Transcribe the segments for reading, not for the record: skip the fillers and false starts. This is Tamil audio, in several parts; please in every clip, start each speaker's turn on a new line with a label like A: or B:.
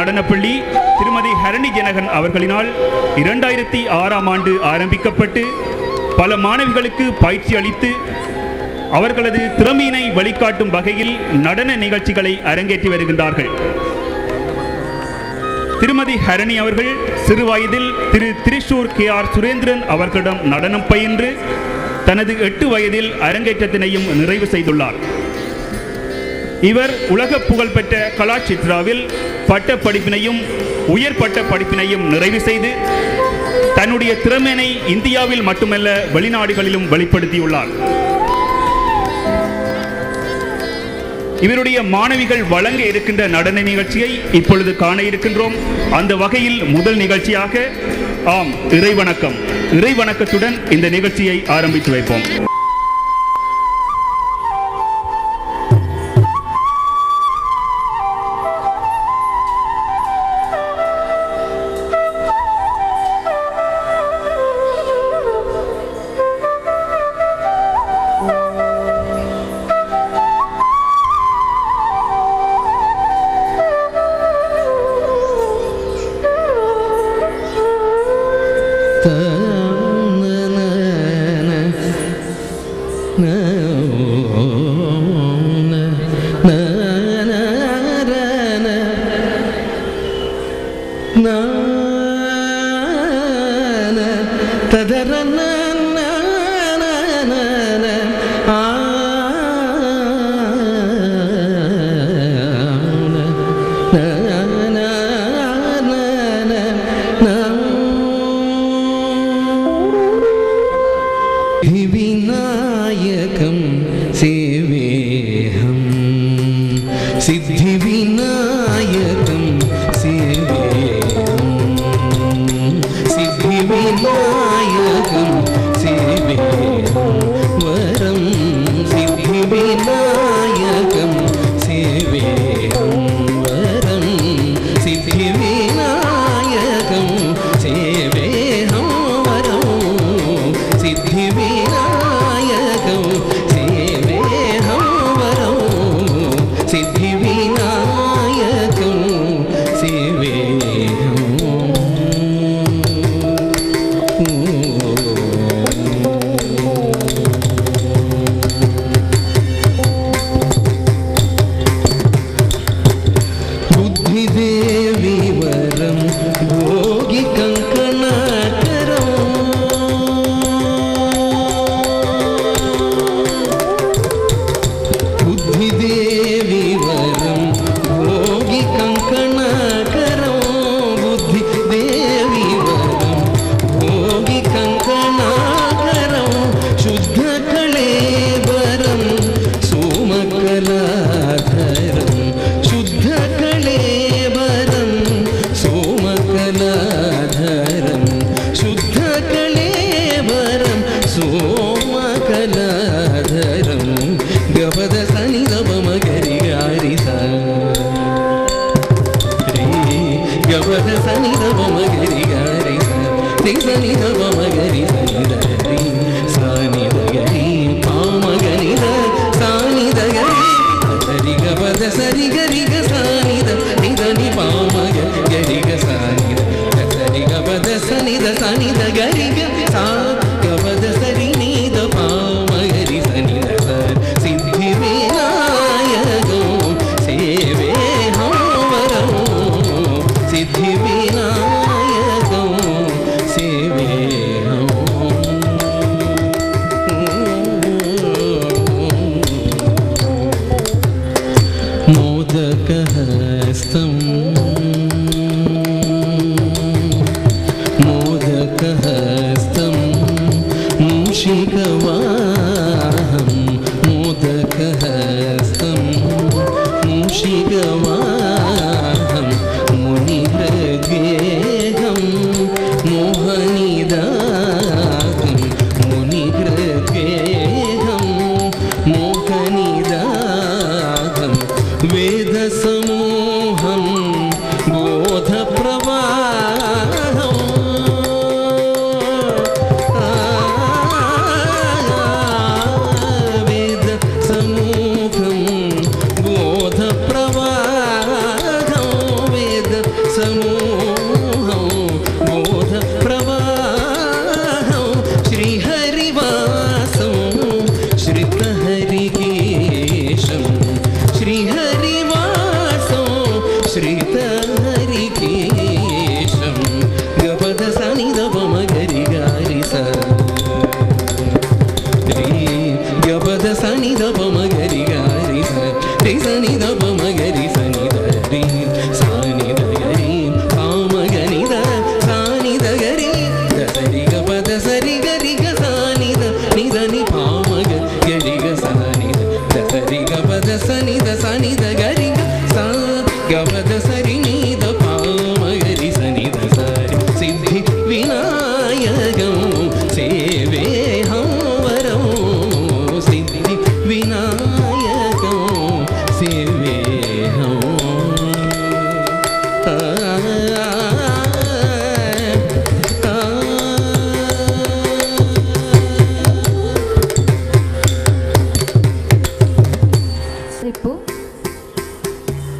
A: நடனப்பள்ளி திருமதி ஹரணி ஜனகன் அவர்களினால் 2006ஆம் ஆண்டு ஆரம்பிக்கப்பட்டு பல மாணவிகளுக்கு பயிற்சி அளித்து அவர்களது திறமையினை வெளிக்காட்டும் வகையில் நடன நிகழ்ச்சிகளை அரங்கேற்றி வருகின்றார்கள். திருமதி ஹரணி அவர்கள் சிறு வயதில் திரு திரிசூர் KR சுரேந்திரன் அவர்களிடம் நடனம் பயின்று தனது 8 வயதில் அரங்கேற்றத்தினையும் நிறைவு செய்துள்ளார். இவர் உலக புகழ்பெற்ற கலாச்சித்ராவில் பட்ட படிப்பினையும் உயர் பட்ட படிப்பினையும் நிறைவு செய்து தன்னுடைய திறமையினை இந்தியாவில் மட்டுமல்ல வெளிநாடுகளிலும் வெளிப்படுத்தியுள்ளார். இவருடைய மாணவிகள் வழங்க இருக்கின்ற நடன நிகழ்ச்சியை இப்பொழுது காண இருக்கின்றோம். அந்த வகையில் முதல் நிகழ்ச்சியாக இறைவணக்கத்துடன் இந்த நிகழ்ச்சியை ஆரம்பித்து வைப்போம்.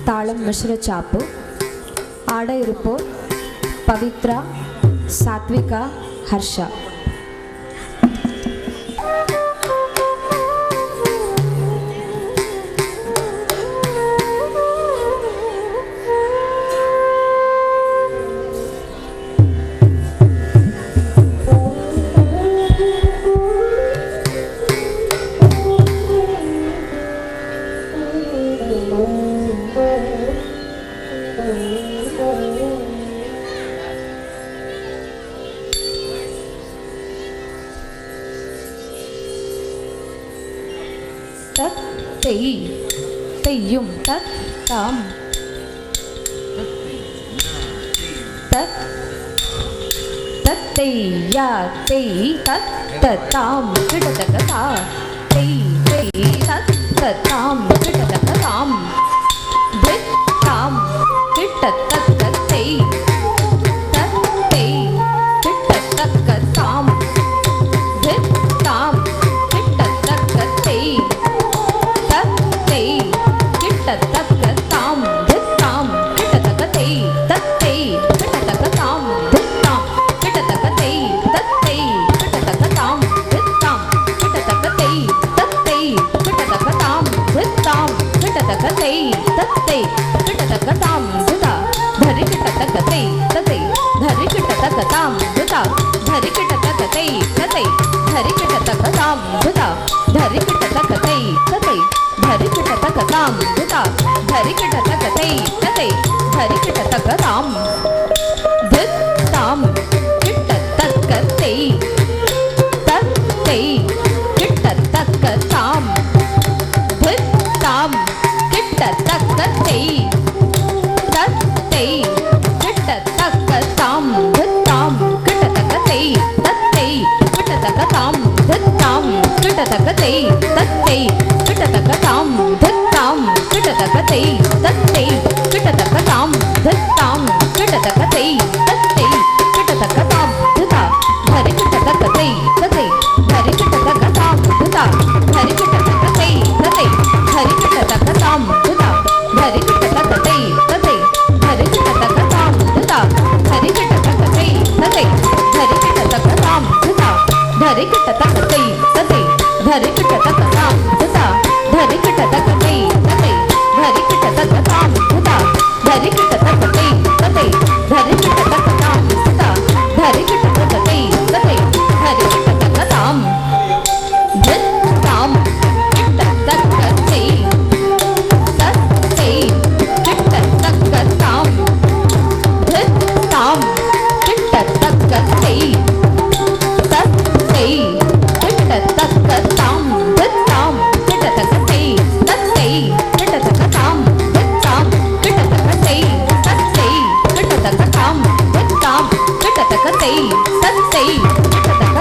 B: தாளம் மிஸ்ர சாப்பு. ஆட இருப்போர் பவித்ரா, சாத்விகா, ஹர்ஷா. தெய்யும் தத் தாம் தத் தத்தையா தெய் தத் தத்தாம் கிட்டத்தக்க தா தெய் தெய் தத் தத்தாம் கிட்டத்தக்க தாம் தித் தாம் கிட்டத்தக்க தெய் தத் தெய் கிட்டத்தக்க தாம் தித் தாம் கிட்டத்தக்க தெய் கிட்டத்தக்க தாம் தித்தாம் கிட்டத்தக்க தெய் தத்தை கிட்டத்தக்க தாம் தித்தாம் கிட்டத்தக்க தெய் தத்தை கிட்டத்தக்க தாம் தித்தாம் கிட்டத்தக்க தெய் தத்தை கிட்டத்தக்க தாம் தித்தாம் கிட்டத்தக்க தெய் தத்தை கிட்டத்தக்க தாம் திதா धरि கிட்டத்தக்க தெய் தத்தை धरि கிட்டத்தக்க தாம் திதா धरि கிட்டத்தக்க தெய் தத்தை धरि கிட்டத்தக்க தாம் திதா धरि கிட்டத்தக்க தெய் தத்தை धरि கிட்டத்தக்க தாம் திதா धरि கிட்டத்தக்க தெய் தத்தை धरि கிட்டத்தக்க தாம் தித்தாம் கிட்டத்தக்க தெய் தத்தை கிட்டத்தக்க தாம் தித்தாம் கிட்டத்தக்க தெய் தத்தை கிட்டத்தக்க தாம் தித்தாம் கிட்டத்தக்க தெய் தத்தை கிட்டத்தக்க தாம் தித்தாம் கிட்டத்தக்க தெய் தத்தை கிட்டத்தக்க தாம் தித்தாம் கிட்டத்தக்க தெய் தத்தை கிட்டத்தக்க தாம் தித்தாம் கிட்டத்தக்க தெய் தத்தை கிட்டத்தக்க தாம் திதா धरि கிட்டத்தக்க தெய் தத்தை धरि கிட்டத்தக்க தாம் திதா धरि கிட்டத்தக்க தெய் தத்தை धरि கிட்டத்தக்க தாம் திதா धरि கிட்டத்தக்க தெய் தத்தை धरि கிட்டத்தக்க தாம் திதா धरि கிட்டத்தக்க தெய் தத்தை धरि கிட்டத்தக்க தாம் திதா धरि கிட்டத்தக்க தெய் தத்தை धरि கிட்டத்தக்க தாம் திதா धरि கிட்டத்தக்க தெய் தத்தை धरि கிட்டத்தக்க தாம் திதா धरि கிட்டத்தக்க தெய் தத்தை धरि கிட்டத்தக்க தாம் திதா धरि கிட்டத்தக்க தெய் தத்தை धरि கிட்டத்தக்க தாம் தித்தாம் கிட்டத்தக்க தெய் தத்தை கிட்டத்தக்க தாம் தித்தாம் கிட்டத்தக்க தெய் தத்தை கிட்டத்தக்க தாம் தித்தாம் கிட்டத்தக்க தெய் தத்தை கிட்டத்தக்க தாம் தித்தாம் கிட்டத்தக்க தெய் தத்தை கிட்டத்தக்க தாம் தித்தாம் கிட்டத்தக்க தெய் தத்தை கிட்டத்தக்க தாம் தித்தாம் கிட்டத்தக்க தெய் தத்தை கிட்டத்தக்க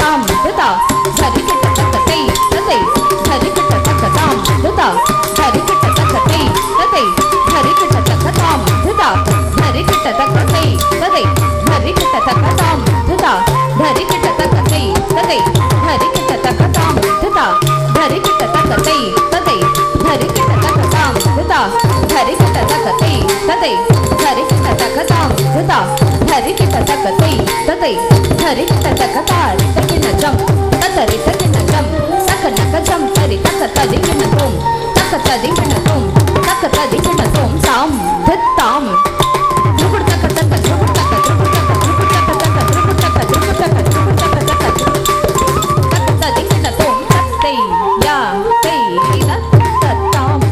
B: தாம் திதா धरि கிட்டத்தக்க தெய் தத்தை धरि கிட்டத்தக்க தாம் திதா धरि கிட்டத்தக்க தெய் தத்தை धरि கிட்டத்தக்க தாம் திதா धरि கிட்டத்தக்க தெய் தத்தை धरि கிட்டத்தக்க தாம் திதா धरि கிட்டத்தக்க தெய் தத்தை धरि கிட்டத்தக்க தாம் திதா धरि கிட்டத்தக்க தெய் தத்தை धरि கிட்டத்தக்க தாம் திதா धरि கிட்டத்தக்க தெய் தத்தை धरि கிட்டத்தக்க தாம் திதா धरि கிட்டத்தக்க தெய் தத்தை धरि கிட்டத்தக்க தார் தக்கின ஜம் தத்தரி தக்கின ஜம் தக்கன கஜம் தரி தக்க ததி கிணத்தும் தக்க ததி கிணத்தும் தக்க ததி கிணத்தும் சாம் தித்தாம் துகுடு தக்க தக்க துகுடு தக்க துகுடு தக்க துகுடு தக்க தக்க துகுடு தக்க துகுடு தக்க துகுடு தக்க தக்க தக்க ததி கிணத்தும் தத்தை யா தெய் தத்தாம்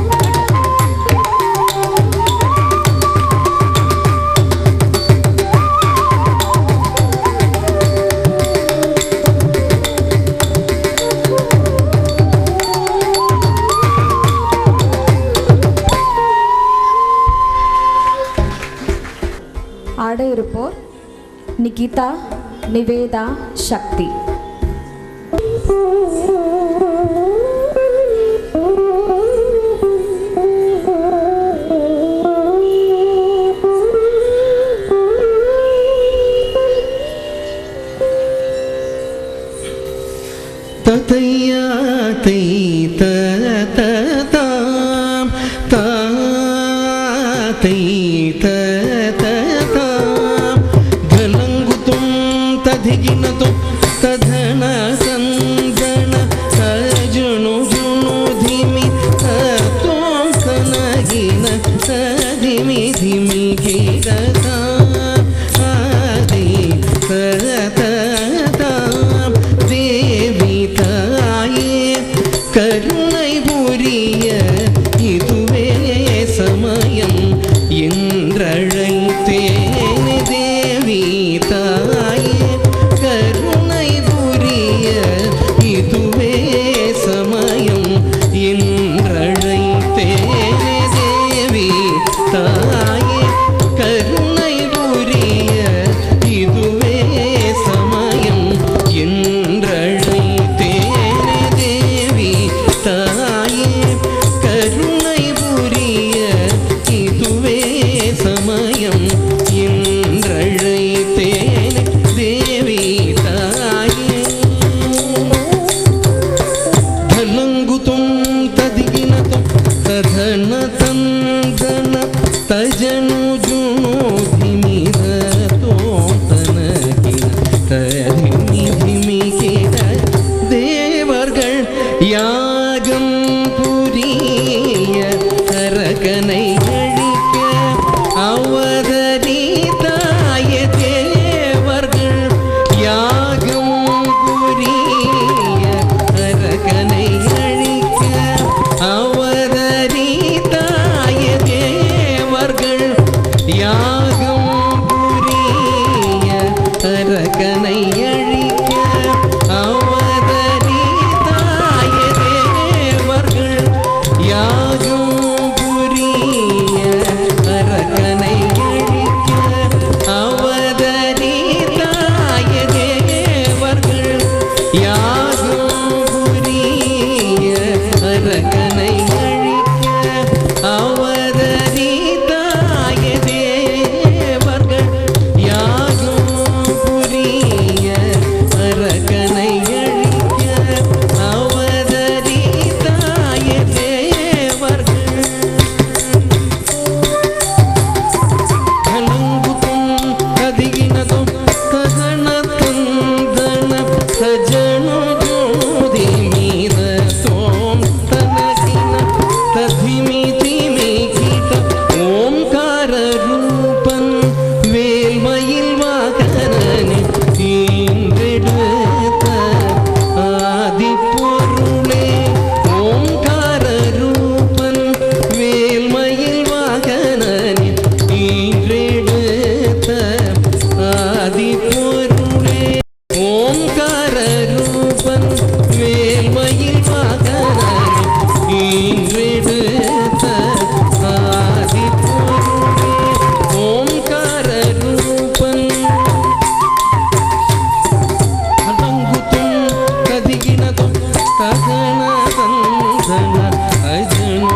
B: निकिता, निवेदा, शक्ति।
C: ततैया तै ततताम तातै ततताम गलंगुतुम तधिगिनतुम तधन संदन तजुनु जुनु धिमि ततों तनगिन तधिमि धिमि गिरता आदि ततताम देवी ताये करुणை புரிய இதுவே சமயம் என்றழைத்தேன் தேவி தாயே கருணை புரிய இதுவே சமயம் என்றழைத்தேன் தேவி தாயே கருணை புரிய இதுவே சமயம் என்றழைத்தேன் தேவி தாயே கருணை புரிய இதுவே சமயம் என்றழைத்தேன் தேவி தாயே தலங்குதும் ததிகினதும் ததன தந்தன தஜனு ஜுனு திமிததோம் தனகின ததிமி திமிகிட தேவர்கள் யாகம் புரிய அரகனை அழிக்க அவதரித்தாய தேவர்கள் யாகம் புரிய அரகனை அழிக்க அவதரித்தாய தேவர்கள் யாகம் புரிய அரகனை அழிக்க அவதரித்தாய தேவர்கள் யாகம் புரிய அரகனை அழிக்க அவதரித்தாய தேவர்கள் யாகம் புரிய அரகனை அழிக்க அவதரித்தாய தேவர்கள் யாகம் புரிய அரகனை அழிக்க அவதரித்தாய தேவர்கள் கலங்குதும் கதிகினதும் கதன தந்தன சஜனு ஜோதி மீததோம் தனகின ததிமி திமி கிட ஓம்கார ரூபன் வேல்மயில் வாகனனே தீன்றெடுத்த ஆதி பொருளே ஓம்கார ரூபன் வேல்மயில் வாகனனே தீன்றெடுத்த ஆதி பொருளே ஓம்கார ரூபன் வேல்மயில் வாகனனே தீன்றெடுத்த ஆதி பொருளே ஓம்கார ரூபன் அடங்குதும் கதிகினதும் தகன தந்தன அஜனு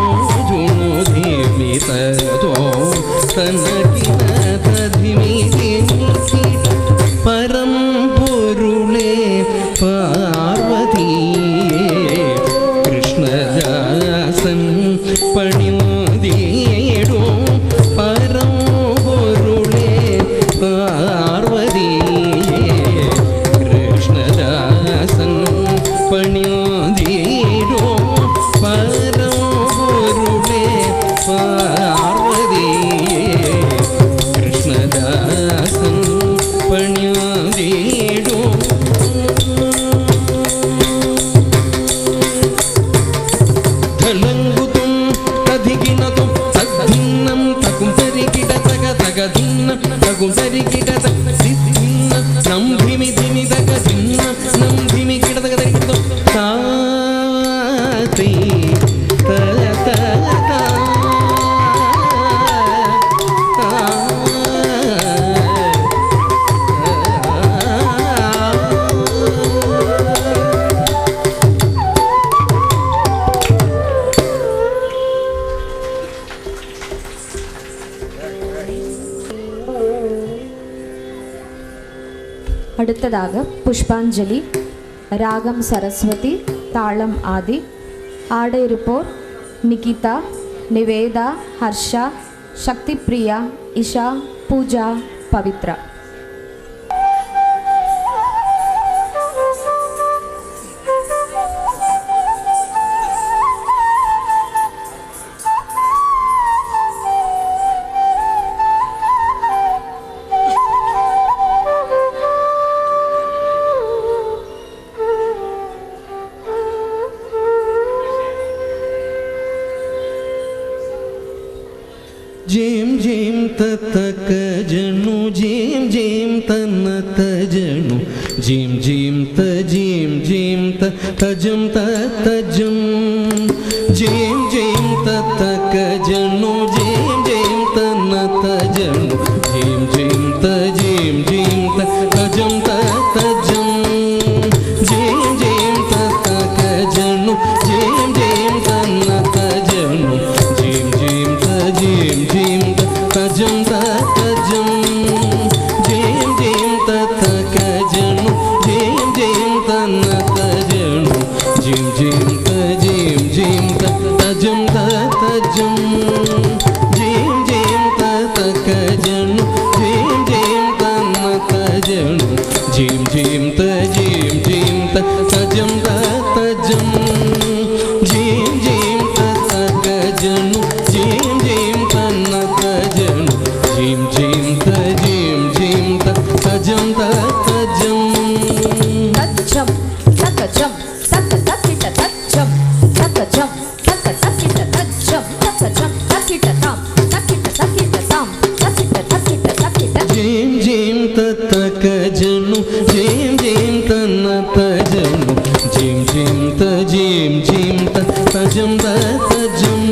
C: ஜுனு தேவி ததோ தனகின ததிமி திமி கிட
B: அடுத்ததாக புஷ்பாஞ்சலி, ராகம் சரஸ்வதி, தாளம் ஆதி. ஆட இருப்போர் நிகிதா, நிவேதா, ஹர்ஷா, சக்தி பிரியா, இஷா, பூஜா, பவித்ரா.
C: जेम जेम ततक जनु जेम जेम तन्नत जनु जेम जेम त तजम तजम जेम जेम ततक जनु जेम जेम तन्नत जनु जेम जेम त तजम तजम जेम जेम ततक जनु जेम जेम तन्नत जनु जेम जेम तजम तजम जेम जेम ततक जनु जेम जेम तन्नत जनु जेम जेम तजम तजम जेम जेम ततक जनु जेम जेम तन्नत जनु जेम जेम तजम तजम जेम जेम ततक जनु जेम जेम तन्नत जनु जेम जेम तजम तजम
B: तज्जम तकजम तक तकिट तज्जम तकजम तक तकिट तज्जम तकजम तकिट ताम तकिट ताम तकिट तकिट
C: जेम जेम ततक जनु जेम जेम तन्नत जनु जेम जेम तजम तजम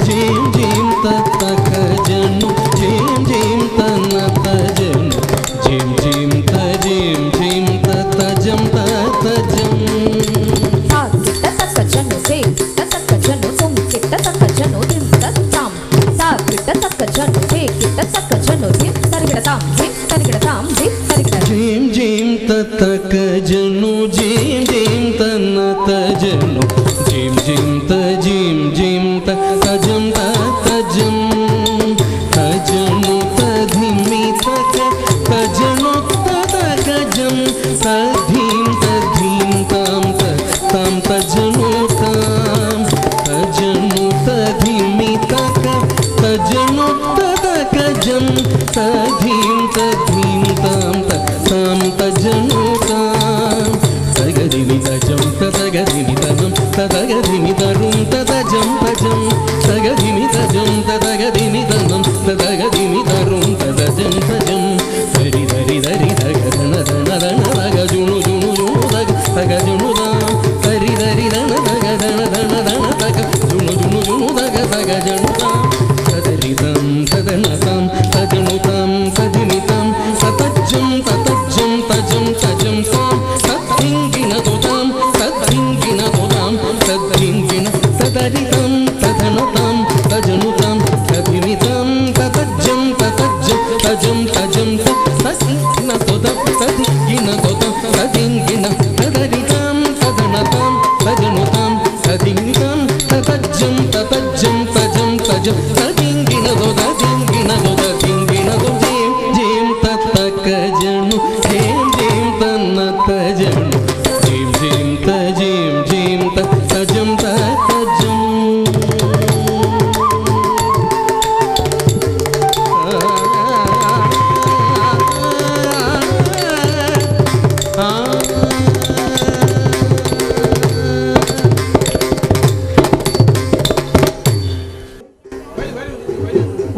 C: जेम जेम ततक जनु जेम जेम तन्नत जनु जेम जेम तजम तजम
B: ताकिट तकजनु से तकजनु तुम किट तकजनु दिम तताम ताकिट तकजनु से किट तकजनु दिम तरिगड़ ताम दिम तरिगड़
C: जेम जेम ततक जनु जेम जेम तन्नत जनु जेम जेम तजम तजम तजनु तधिमि तक तजनु ततगजम तधीम ताम तजनु ताम तजनु तधिमि तक तजनु ततगजम तधीम ताम तजनु ताम तगदिनि तजम तगदिनि तजम तगदिनि तरुम तजम तजम तगदिनि तजम तगदिनि तजम तगदिनि तरुम तजम तजम हरि हरि हरि तगदन दन दन तगजुनु जुनु जुनु तगजुनु दाम हरि हरि दन तगदन दन दन तगजुनु जुनु जुनु तगजुनु दाम तदरिदम तदनतम तदनुतम तदिनितम ततज्जम तजम ताम तद्धिंगिन दोदाम तद्धिंगिन तदरिदम तदनुतम तजनुतम तदिनितम ततज्जम तजम तदिंगिन दोदम तद्धिंगिन तदरिदम तदनतम तजनुतम तदिनितम ततज्जम तजम तदिंगिन दोदिंगिन दो जेम ततक जनु जेम जेम तन्नत जनु जेम जेम तजम तजम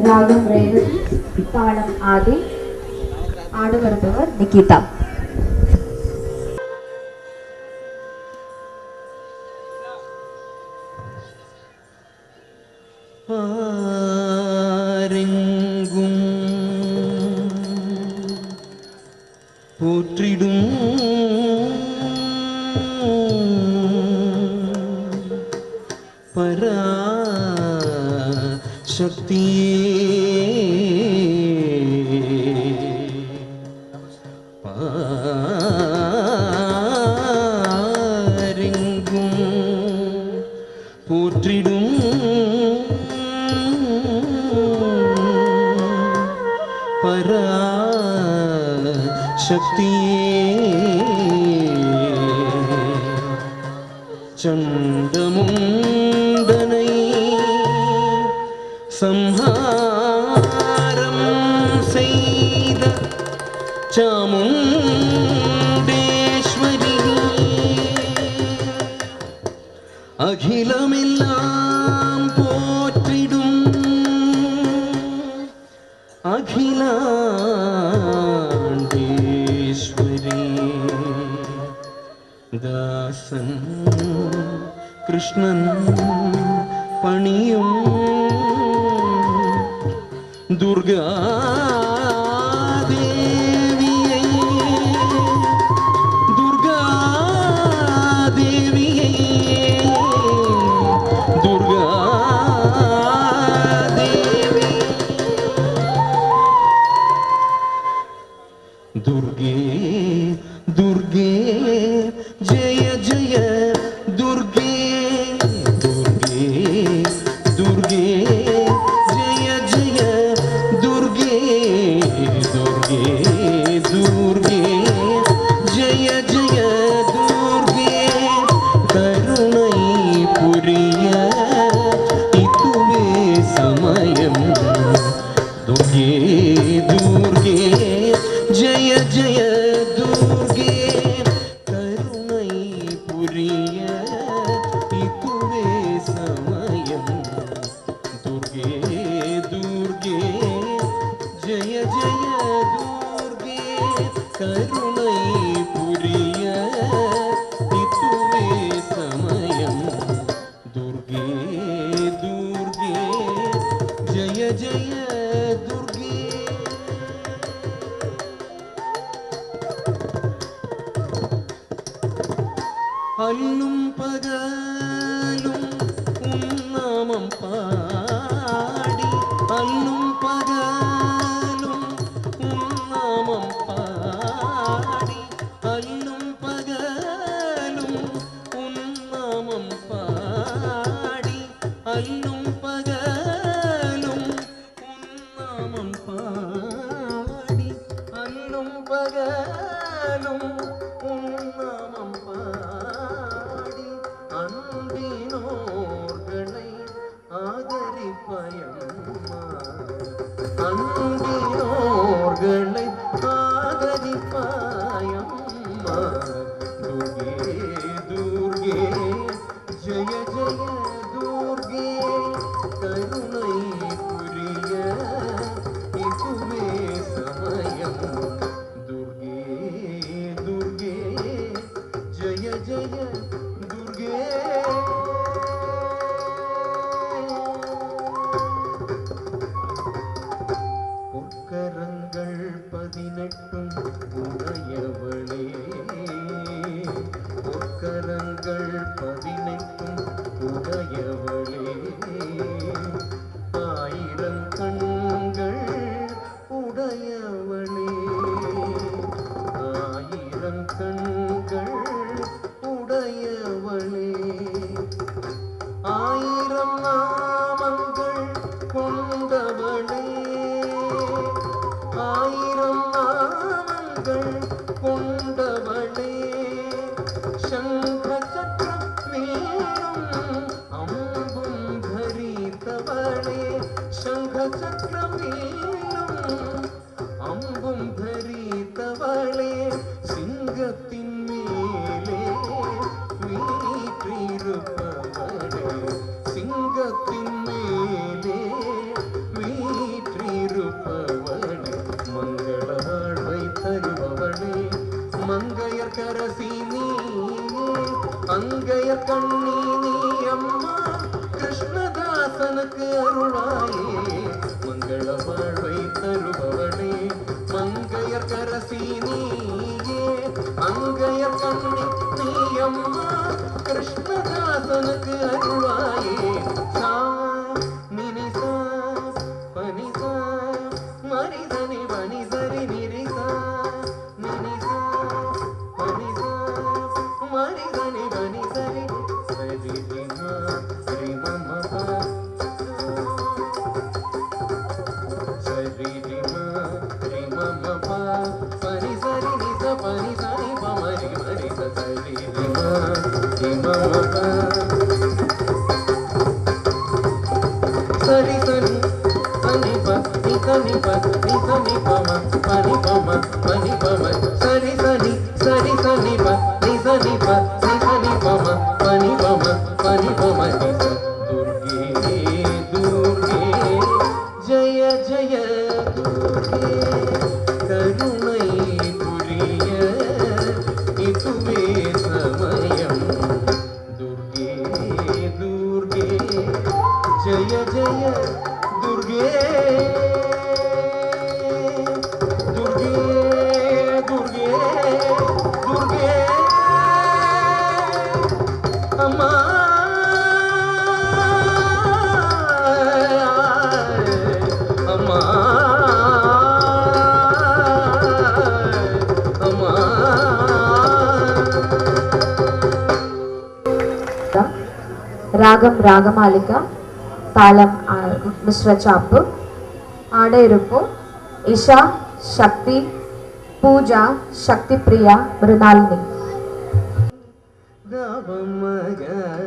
B: ராகம் ரேவதி, தாளம் ஆதி. ஆட வருபவர் நிகிதா.
C: ஆரெங்கும் போற்றிடும் பராசக்தியே பாரெங்கும் போற்றிடும் பராசக்தியே சண்டமுண்டனை சம்ஹாரம் செய்த சாமுண்டேஸ்வரி அகிலமெல்லாம் போற்றிடும் அகிலாண்டேஸ்வரி தாசன் கிருஷ்ணன் பணியும் துர்கா தேவியை துர்கா தேவியை துர்கா தேவி दुर्गे दुर्गे जय जय दुर्गे दुर्गे दुर्गे जय जय दुर्गे दुर्गे दुर्गे जय जय दुर्गे करुणै पुरिय इतुवे समयम् दुर्गे दुर्गे जय जय दुर्गे करुणै पुरिय इतुवे समयम् दुर्गे दुर्गे जय जय दुर्गे करुणै पुरिय इतुवे समयम् दुर्गे दुर्गे जय जय दुर्गे அல்லும் பகலும் உன்னாமம் பாடி அல்லும் பகலும் உன்னாமம் பாடி அல்லும் பகலும் உன்னாமம் பாடி அல்லும் பகலும் உன்னாமம் பாடி அல்லும் பகலும் உன்னாமம் பாடி அன்பினோர்களை ஆதரிப்பயம்மா அன்பினோர்களை ஆதரிப்பயம்மா துர்கே துர்கே ஜய ஜய துர்கே கருணை புரிய இதுவே சமயம் दुर्गे दुर्गे जय जय दुर्गे பொற்கரங்கள் 18 உடையவளே பொற்கரங்கள் 18 உடையவளே ஆயிரம் கண்கள் உடையவளே ஆயிரம் கண்கள் உடையவளே ஆயிரம் நாமங்கள் கொண்டவளே ஆயிரம் நாமங்கள் கொண்டவளே சங்க சக்கரம் வீணும் அம்பும் தரித்தவளே சங்க சக்கரம் வீணும் அம்பும் தரித்தவளே சிங்கத்தின் மேலே வீற்றிருப்பவளே சிங்கத்தின் மேலே வீற்றிருப்பவளே மங்கள வாழ்வை தருபவளே மங்கையர் கரசி நீயே அங்கையர் கண்ணி நீ அம்மா கிருஷ்ணதாசனுக்கு அருளாயே மங்கள வாழ்வை தருபவளே மங்கையர் கரசி நீயே அங்கையர் கண்ணி நீ அம்மா கிருஷ்ணதாசனுக்கு அருளாயே சா நினிசா பனிசா மரிதனி வனிசரி நிரிசா நினிசா பனி சரி நிச பனி சரி பமரி மரி சரி ரிமா ரிமமப சரி சரி பனி ப நிசனி ப நிசனி பம பனி பம பனி பம சரி சரி சரி சனி ப நிசனி ப நிசனி பம பனி பம பனி பம நிச துர்கே துர்கே ஜய ஜய துர்கே கருணை புரிய இதுவே சமயம் துர்கே துர்கே ஜய ஜய துர்கே துர்கே துர்கே துர்கே அம்மா அம்மா அம்மா
B: ராகம் ராகமாலிகா தாளம் மிஸ்ர சாப்பு ஆட இருப்போம் இஷா சக்தி பூஜா சக்தி பிரியா மிருணாலினி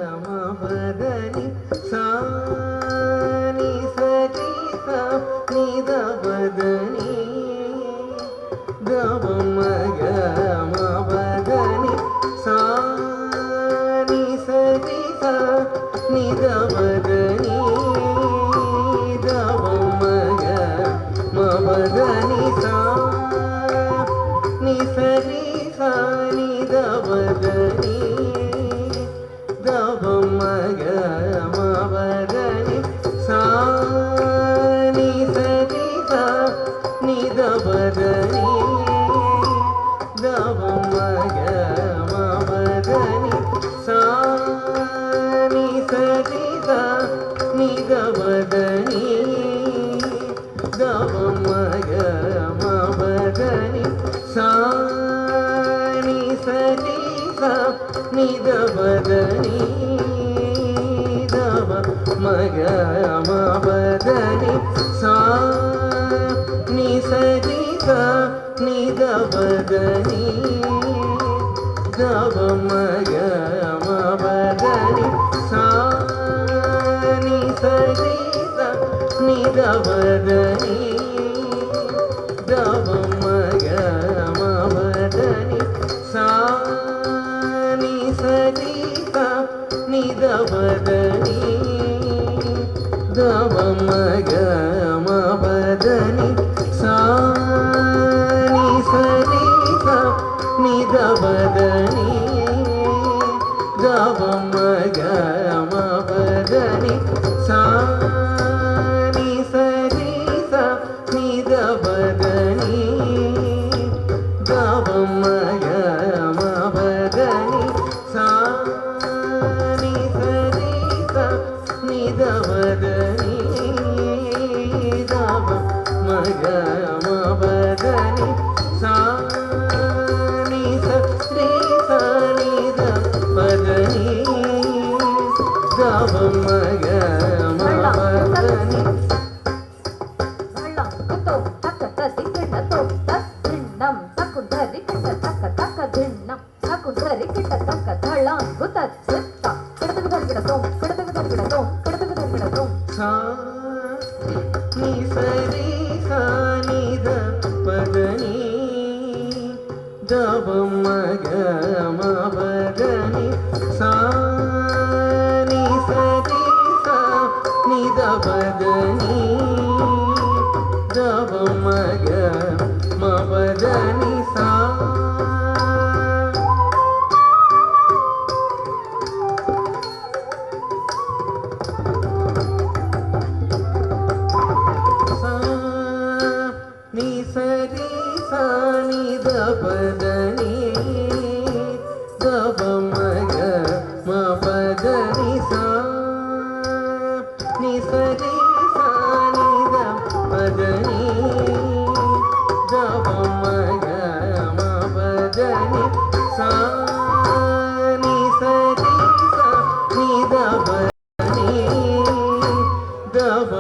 C: தவமகமபதனி சானி சரி நிதபதனி தவமகமபதனி சானி சரி நிதபதனி தவமகமபதனி சானி சரி நிதபதனி தவமகமபதனி சானி சரி நிதபதனி தவமகமபதனி சானி சரி நிதபதனி தவமகமபதனி சானி சரி நிதபதனி தவமகமபதனி சானி சரி நிதபதனி தவமகமபதனி சானி சரி நிதபதனி தவமகமபதனி சானி சரி நிதபதனி தவமகமபதனி சானி சரி நிதபதனி தவமகமபதனி சானி சரி நிதபதனி தவமகமபதனி சானி சரி நிதபதனி தவமகமபதனி சானி சரி நிதபதனி தவமகமபதனி சானி சரி நிதபதனி தவமகமபதனி சானி சரி நிதபதனி தவமகமபதனி சா நீ சரி சானி தபதனி தவமகமபதனி சா நீ சரி சானி தபதனி தவமகமபதனி சா நீ சரி சானி தபதனி தவமகமபதனி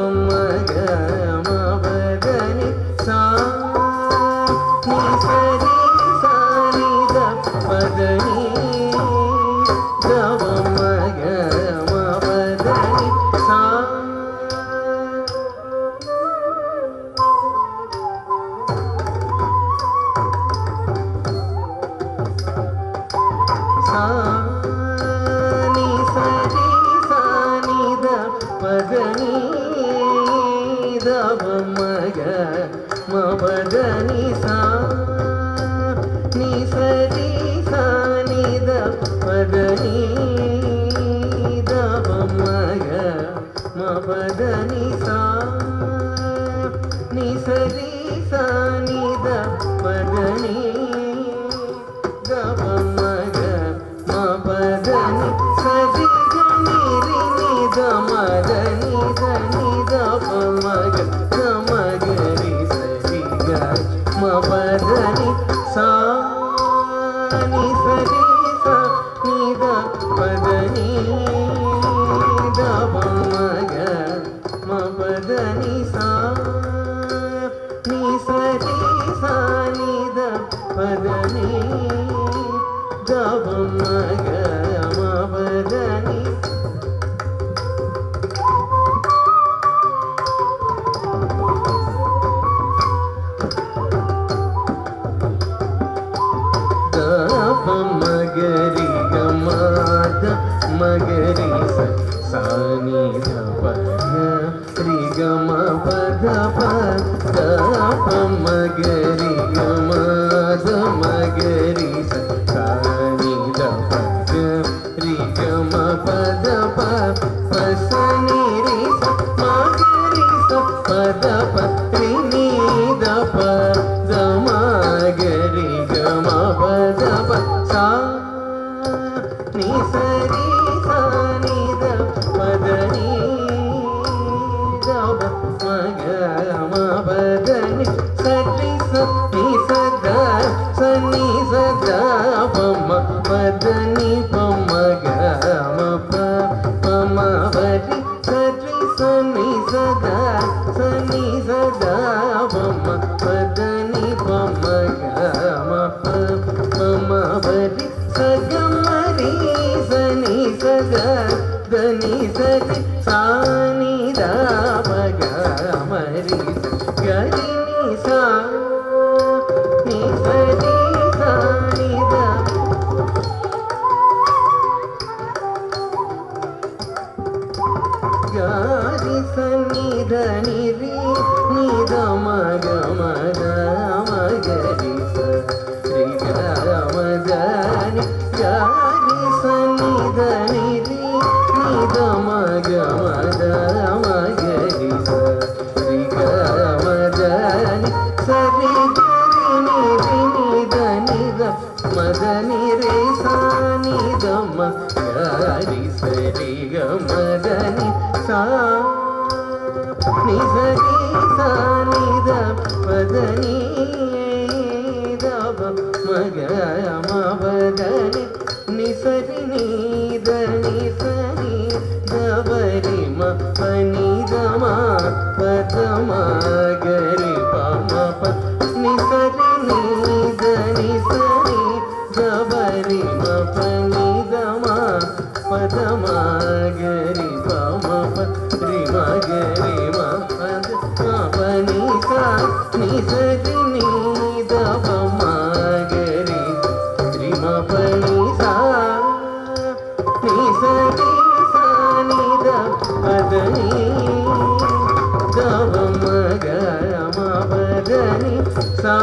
C: சா நீ சரி मपद निसा निसरी सा निद पद निद मग मपद निसा निसरी सा निद पद निद मग मपद निसरी निरि निद मद निद निद मग मगरि सरि ग मपदनि सा नि सरि सा निद पदनि द मग मपदनि सा नि सरि सा निद पदनि द मग मपदनि मगरि गमाद मगरि सा नि ध प रि ग म प ध प द प मगरि गमाद मगरि सा नि ध प रि ग म प ध प प स नि रि स मगरि स प द प रि नि द प द मगरि ग म प ध प सा नि सरि सा नि द पद नि द मग म पद नि सरि स नि स द स नि स द प म पद नि प मग म प प म परि सरि स नि स द स नि स द प म पद नि प मग म प प म परि स ग म रि स नि स ग द नि स रि सा नि द प ग म रि स ग रि नि सा नि स रि सा नि द ग रि स नि ध नि रि नि द म ग म द म ग रि स रि ग म द नि ग रि स नि ध नि रि नि द म ग म द म ग रि स रि ग म द नि स रि ग रि नि द नि द म द नि रे सा नि द म ग रि स रि ग म द नि सा नि स रि सा नि द पद नि द म ग म पद नि नि स रि नि द नि स नि द प रि म प नि द म प द म ग रि प म प नि स रि नि द नि स नि द प रि म प नि द म प द म ग रि प म प रि म ग रि म प द म प नि सा नि स रि नि द प म ग रि रि म प नि सा नि स रि सा नि द पद नि द प म ग म पद नि सा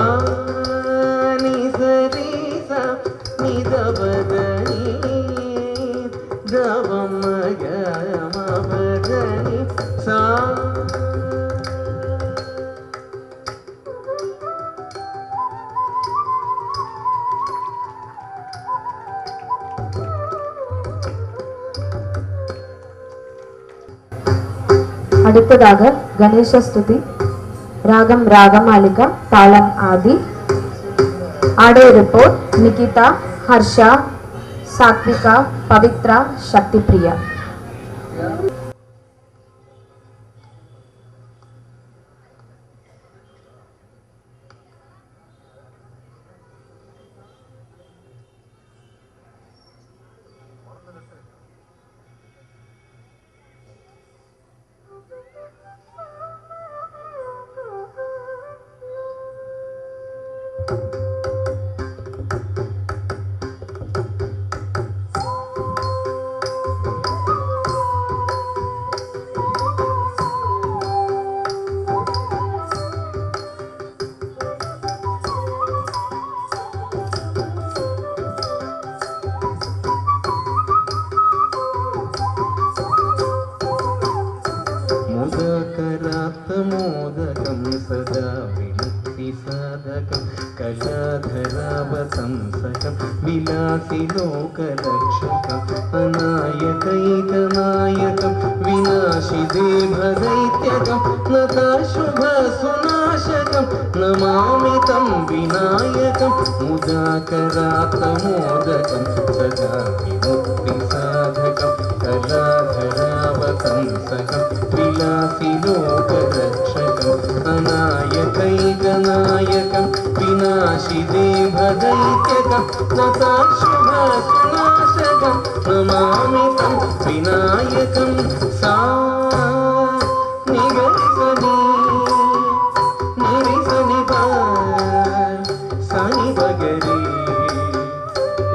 C: नि स रि सा नि द पद नि द प म ग म पद नि सा
B: അടുത്തதாக ഗണേശ സ്തുതി രാഗം രാഗമാലിക താളം ആദി ആഡിയോ റിപ്പോർട്ട് നികിത ഹർഷ സാത്വിക പവിത്ര ശക്തിപ്രിയ
C: संसकं विलासि लोकरक्षकम् अनायकैकनायकं विनाशिदेभदैत्यकं नताशुभसुनाशकं नमामि तं विनायकं मुदाकरात्तमोदकं सदा विमुक्तिसाधकं कलाधरावतंसकं विलासि लोकरक्षकम् अनायकैकनायकं विनाशिदेभदैत्यकं नताशुभसुनाशकं नमामि तं विनायकं सा निगरिसनि निरिसनि पा सनि बगरि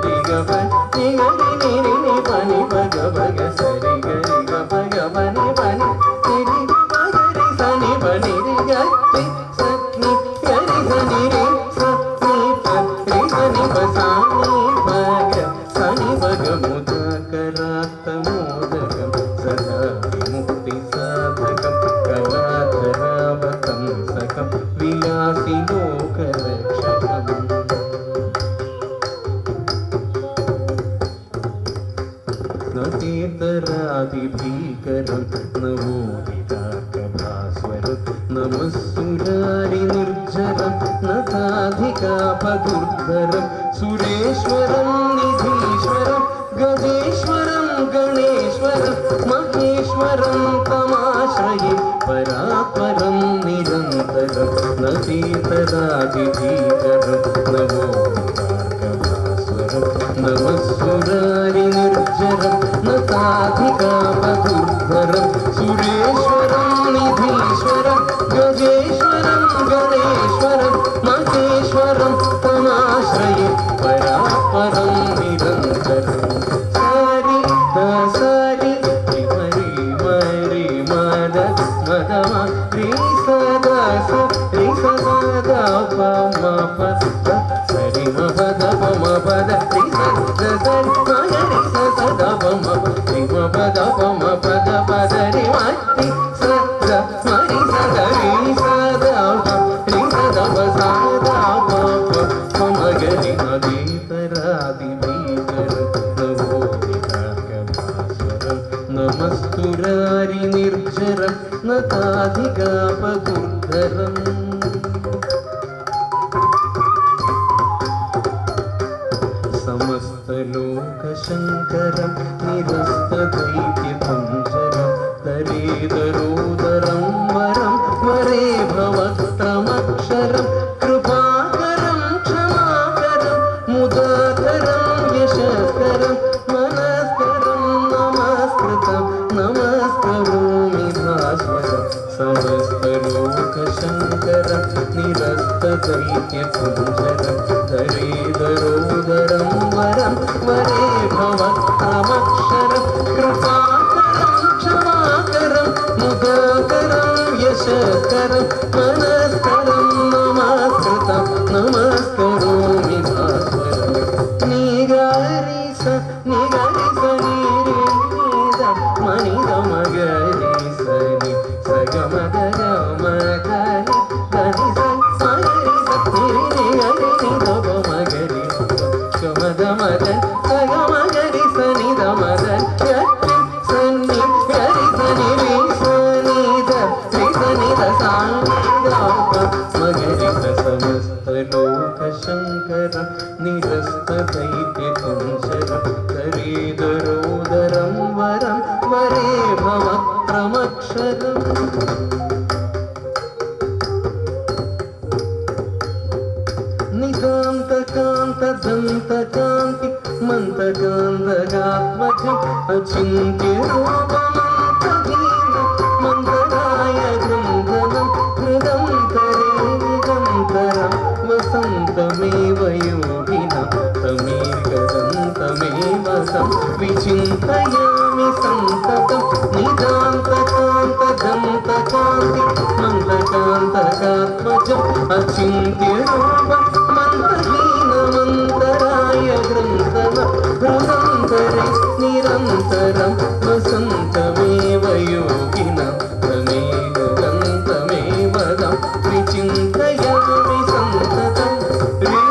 C: रिगप निगरि निरि नि पनि बग बग सरि गरि गप गप नि पनि निरि बगरि सनि पनि रि गरि सनि गरि सनि रि सनि प रि सनि प सनि बग मुदाकरात्तमोदकं सदा विमुक्तिसाधकं कलाधरावतंसकं विलासि लोकरक्षकम् न तीर्थरादिभीकरं नवोदिताकभास्वरं नमस्सुरारिनिर्झरं नताधिकापदुर्धरं सुरेश्वरं निधीश्वरं गजेश्वरं गणेश्वरं महेश्वरं तमाश्रये परात्परं निरन्तरं न तीर्थरादिभीकरं नवोदिताकभास्वरं नमस्सुरारिनिर्झरं नताधिकापदुर्धरं सुरेश्वरं निधीश्वरं गजेश्वरं गणेश्वरं महेश्वरं तमाश्रये परात्परं निरन्तरं सारि सारि हरि मरि मद मदम रि सदा रि सदा प म प सरि म पद प म पद रि सदा मगरि सदा प म रि म पद प म पद पद रि मरि सदा मरि सदा रि सदा प रि सदा प सदा प प मगरि अतीतरादिभीकरं नवोदिताकभास्वरं नमस्तुरारिनिर्झरं नताधिकापदुर्धरम् समस्तलोकशङ्करं निरस्तदैत्यपुञ्जरं दरेदरोदरं वरं वरे भवत्रमक्षरं कृपाकरं क्षमाकरं मुदाकरं यशस्करं मनस्करं नमस्कृतं नमस्करोमि भास्वरं समस्तलोकशङ्करं निरस्तदैत्यपुञ्जरं दरेदरोदरं वरं वरे भवत्रमक्षरं कृपाकरं क्षमाकरं मुदाकरं यशस्करं मनस्करं नमस्कृतं नमस्करोमि भास्वरं निगरि स निरि मणि मगरि सनि सगम गम गरि गनि सगरि सरि निगरि निदप मगरि गमद मद सगम गरि सनि दमद गरि सनि गरि सनि रि सनि द रि सनि द सानि द मगरि समस्तलोकशङ्करं निरस्तदैत्यपुञ्जरं दरेदरोदरं वरं वरे भवत्रमक्षरम् निकान्तकान्तदन्तकान्ति मन्तकान्तकात्मजम् अचिन्त्यरूपमन्तहीनं मन्दराय गृन्धनं हृदं तरेदन्तरं वसन्तमेव योगिनं तमेकदन्तमेव तं विचिन्तयामि सन्ततं निदान्तकान्तदन्तकान्ति मन्दकान्तकात्मजम् अचिन्त्यरूपं मन्तहीनमन्तराय गृन्धनं हृदन्तरे निरन्तरं वसन्तमेव योगिनं तमेकदन्तमेव तं विचिन्तयामि सन्ततं रे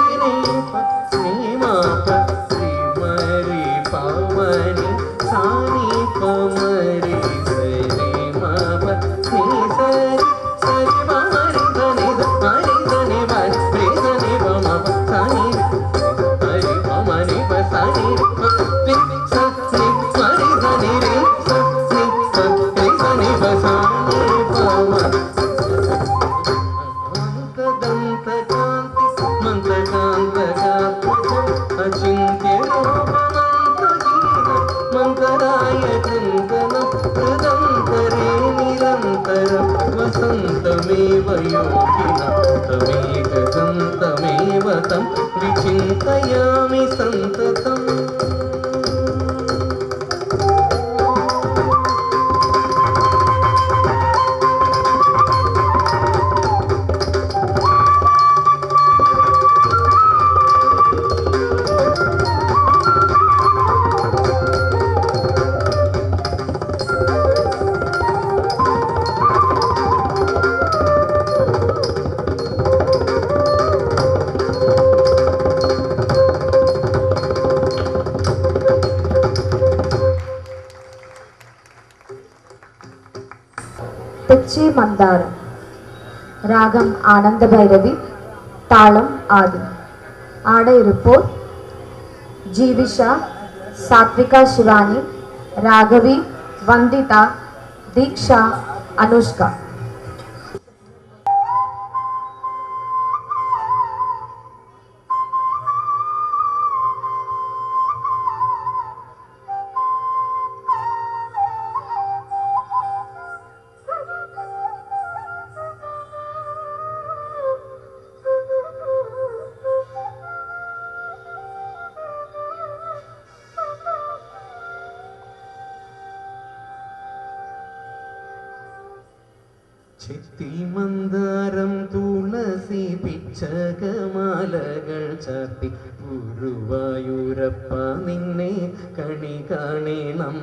C: कीर्तयामि सन्ततम्
D: തെച്ചി മന്ദാരം. രാഗം ആനന്ദഭൈരവി. താളം ആദി. ആടയിരുപ്പോൾ ജീവിഷ, സാത്വിക ശിവാനി, രാഘവി, വന്ദിത, ദീക്ഷ, അനുഷ്ക.
C: ചിത്തിമന്ദാരം തുളസി പിച്ചകമാലകൾ ചാർത്തി ഗുരുവായൂരപ്പ നിന്നെ കണി കാണണം.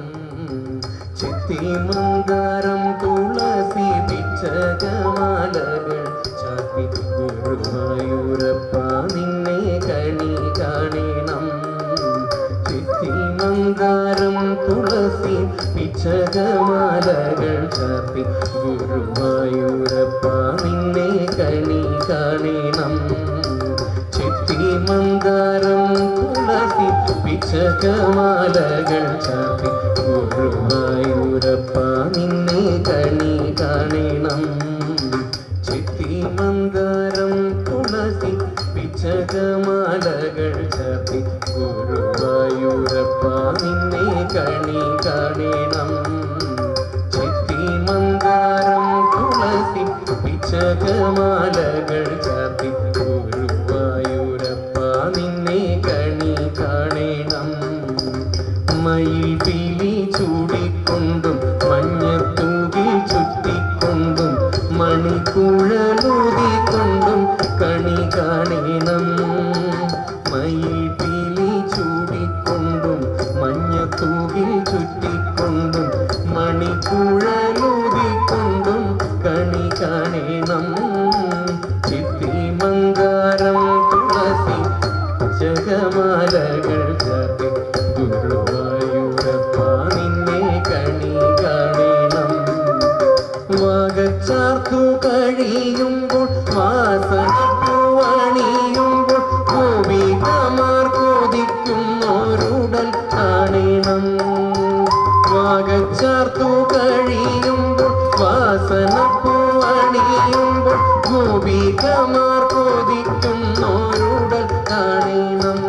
C: ചിത്തിമന്ദാരം തുളസി പിച്ചകമാലകൾ ചാർത്തി ഗുരുവായൂരപ്പ നിന്നെ കണി കാണണം. ചിത്തിമന്ദാരം തുളസി പിച്ചകമാലകൾ ചാർത്തി ഗുരുവായൂരപ്പ നിന്നെ കണി കാണണം. ചിത്തിമന്ദാരം തുളസി പിച്ചകമാലകൾ ചാർത്തി ഗുരുവായൂരപ്പ നിന്നെ കണി കാണണം. ചിത്തിമന്ദാരം തുളസി പിച്ചകമാലകൾ ചാർത്തി ഗുരുവായൂരപ്പ നിന്നെ കണി കാണണം. ചിത്തിമന്ദാരം തുളസി പിച്ചകമാലകൾ ചാർത്തി ഗുരുവായൂരപ്പ നിന്നെ കണി കാണണം. മയിൽ പീലി ചൂടിക്കൊണ്ടും മഞ്ഞത്തൂകിൽ ചുറ്റിക്കൊണ്ടും മണിക്കുഴലൂതിക്കൊണ്ടും കണി കാണണം. മയിൽ പീലി ചൂടിക്കൊണ്ടും മഞ്ഞത്തൂകിൽ ചുറ്റിക്കൊണ്ടും മണിക്കുഴലൂതിക്കൊണ്ടും കണി കാണണം. ചിത്തിമന്ദാരം തുളസി ജഗമാലകൾ ചാർത്തി ഗുരുവായൂരപ്പ നിന്നെ കണി കാണണം. വാഗച്ചാർത്തു കഴിയുമ്പോൾ വാസനപ്പൂവണിയുമ്പോൾ ഗോപികമാർ കൊതിക്കുന്നോരുടൽ കാണണം. വാഗച്ചാർത്തു കഴിയുമ്പോൾ വാസനപ്പൂവണിയുമ്പോൾ ഗോപികമാർ കൊതിക്കുന്നോരുടൽ കാണണം.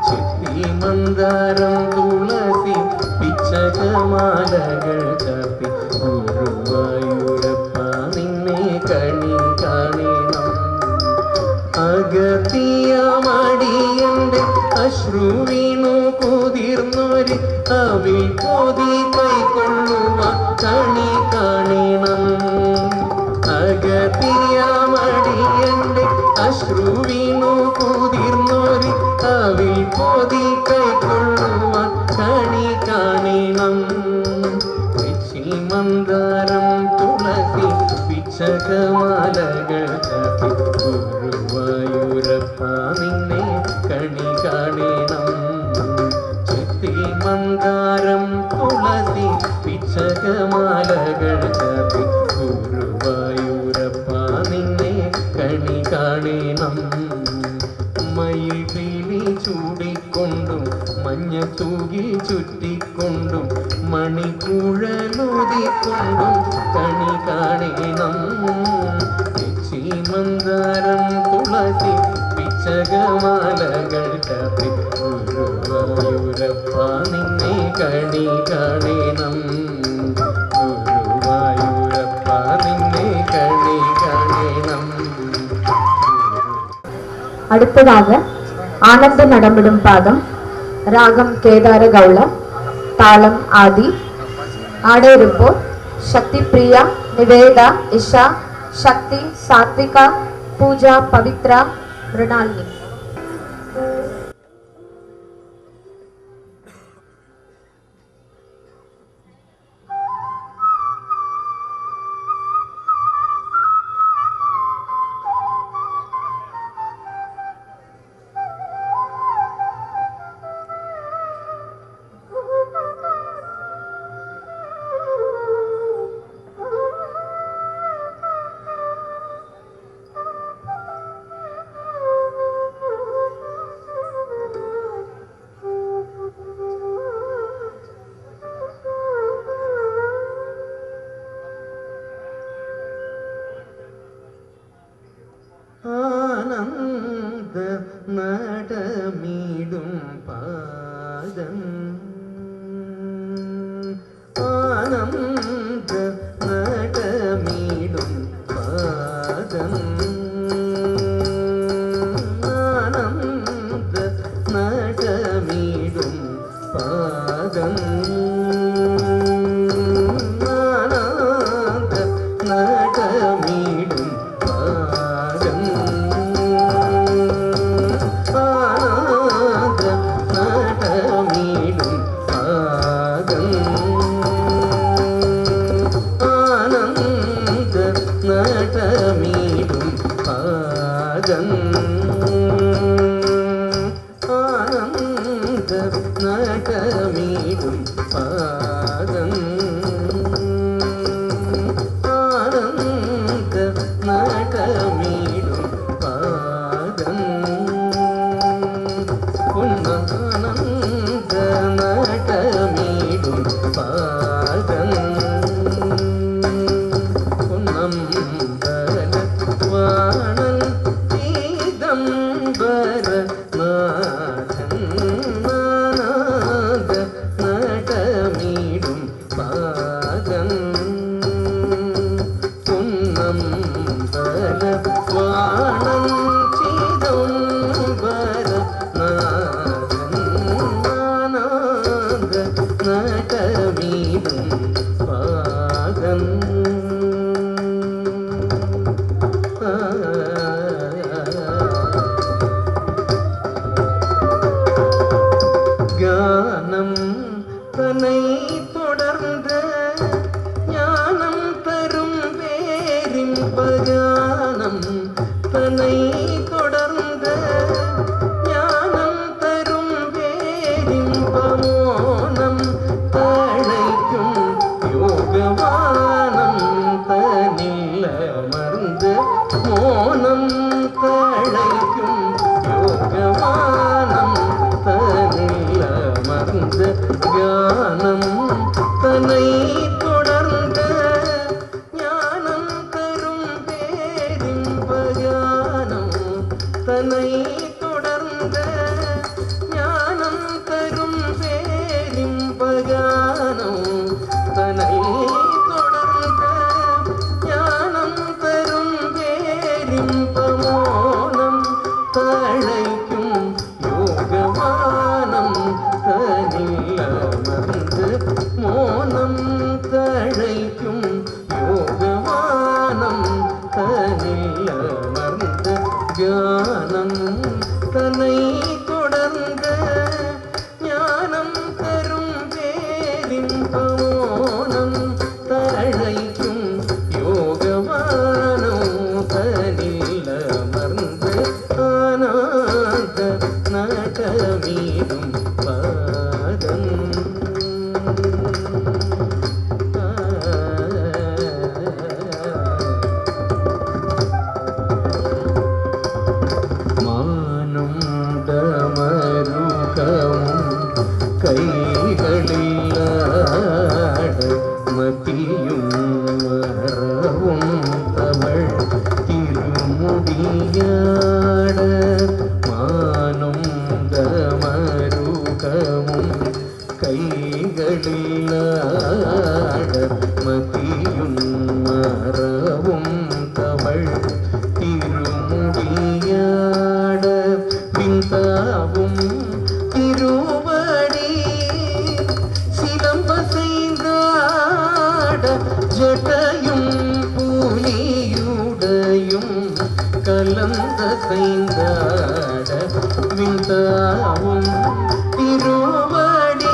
C: ചിത്തിമന്ദാരം തുളസി പിച്ചകമാലകൾ ചാർത്തി ഗുരുവായൂരപ്പ നിന്നെ കണി കാണണം. അഗതിയമടിയന്റെ അശ്രുവീണു കുതിർന്നൊരു അവിൽ കൊതി കൈക്കൊള്ളുക കണി കാണണം. അഗതിയമടിയന്റെ അശ്രുവീണു കുതിർന്നൊരു അവിൽ കൊതി കൈക്കൊള്ളുക കണി കാണണം. ചിത്തിമന്ദാരം തുളസി പിച്ചകമാലകൾ ചാർത്തി ഗുരുവായൂരപ്പ നിന്നെ കണി കാണണം. ചിത്തിമന്ദാരം തുളസി പിച്ചകമാലകൾ ചാർത്തി ഗുരുവായൂരപ്പ നിന്നെ കണി കാണണം. മയിൽ പീലി ചൂടിക്കൊണ്ടും മഞ്ഞത്തൂകിൽ ചുറ്റിക്കൊണ്ടും മണിക്കുഴലൂതിക്കൊണ്ടും കണി കാണണം. ചിത്തിമന്ദാരം തുളസി പിച്ചകമാലകൾ ചാർത്തി ഗുരുവായൂരപ്പ നിന്നെ കണി കാണണം. ഗുരുവായൂരപ്പ നിന്നെ കണി കാണണം.
D: അടുത്തതാകെ ஆனந்த நடமிடும் பாதம். ராகம் கேதார கௌள. தாளம் ஆதி. ஆட இருப்போர் சக்தி பிரியா, நிவேதா, இஷா, சக்தி, சாத்விகா, பூஜா, பவித்ரா, மிருணாலினி.
C: ஆனந்த நடமிடும் பாதம். ஆனந்த நடமிடும் பாதம். ஆனந்த நடமிடும் பாதம். ஆனந்த நடமிடும் பாதம். ஆனந்த நடமிடும் பாதம். ஆனந்த நடமிடும் பாதம். ஆனந்த நடமிடும் பாதம். ஆனந்த நடமிடும் பாதம். பொன்னானந்த நடமிடும் பாதம். பொன்னம்பல வாணன் பீதம்பர நாதன். ஆனந்த நடமிடும் பாதம். பொன்னம்பல வாணன் சிதம்பர நாதன். ஆனந்த நடமிடும் பாதம். ஞானம் தன்னை தொடர்ந்த ஞானம் தரும் வேரின்பகானம். தன்னை தொடர்ந்த ஞானம் தரும் வேரின்பமோனம். தழைக்கும் யோகவானம் தனில் அமர்ந்த மோனம். தழைக்கும் யோகவானம் தனில் அமர்ந்த ஞானம். தன்னை தொடர்ந்த ஞானம் தரும் பேரின்பகானம். தன்னை தொடர்ந்த ஞானம் தரும் பேரின்பகானம். தன்னை தொடர்ந்த ஞானம் தரும் பேரின்பமோனம். தழைக்கும் யோகவானம் தனில் அமர்ந்து மோனம். தழைக்கும் யோகவானம் தனில் அமர்ந்து ஞானம். தன்னை தொடர்ந்த ஞானம் தரும் பேரின்பமோனம். தழைக்கும் யோகவானம் தனில் அமர்ந்து ஆனந்த நடமிடும் பாதம். மானும் டமருகமும் கைகளில் ஆட. மதியும் மரவும் தமிழ் திருமுடியாட. மானும் டமருகமும் விந்தாவும் திருவடி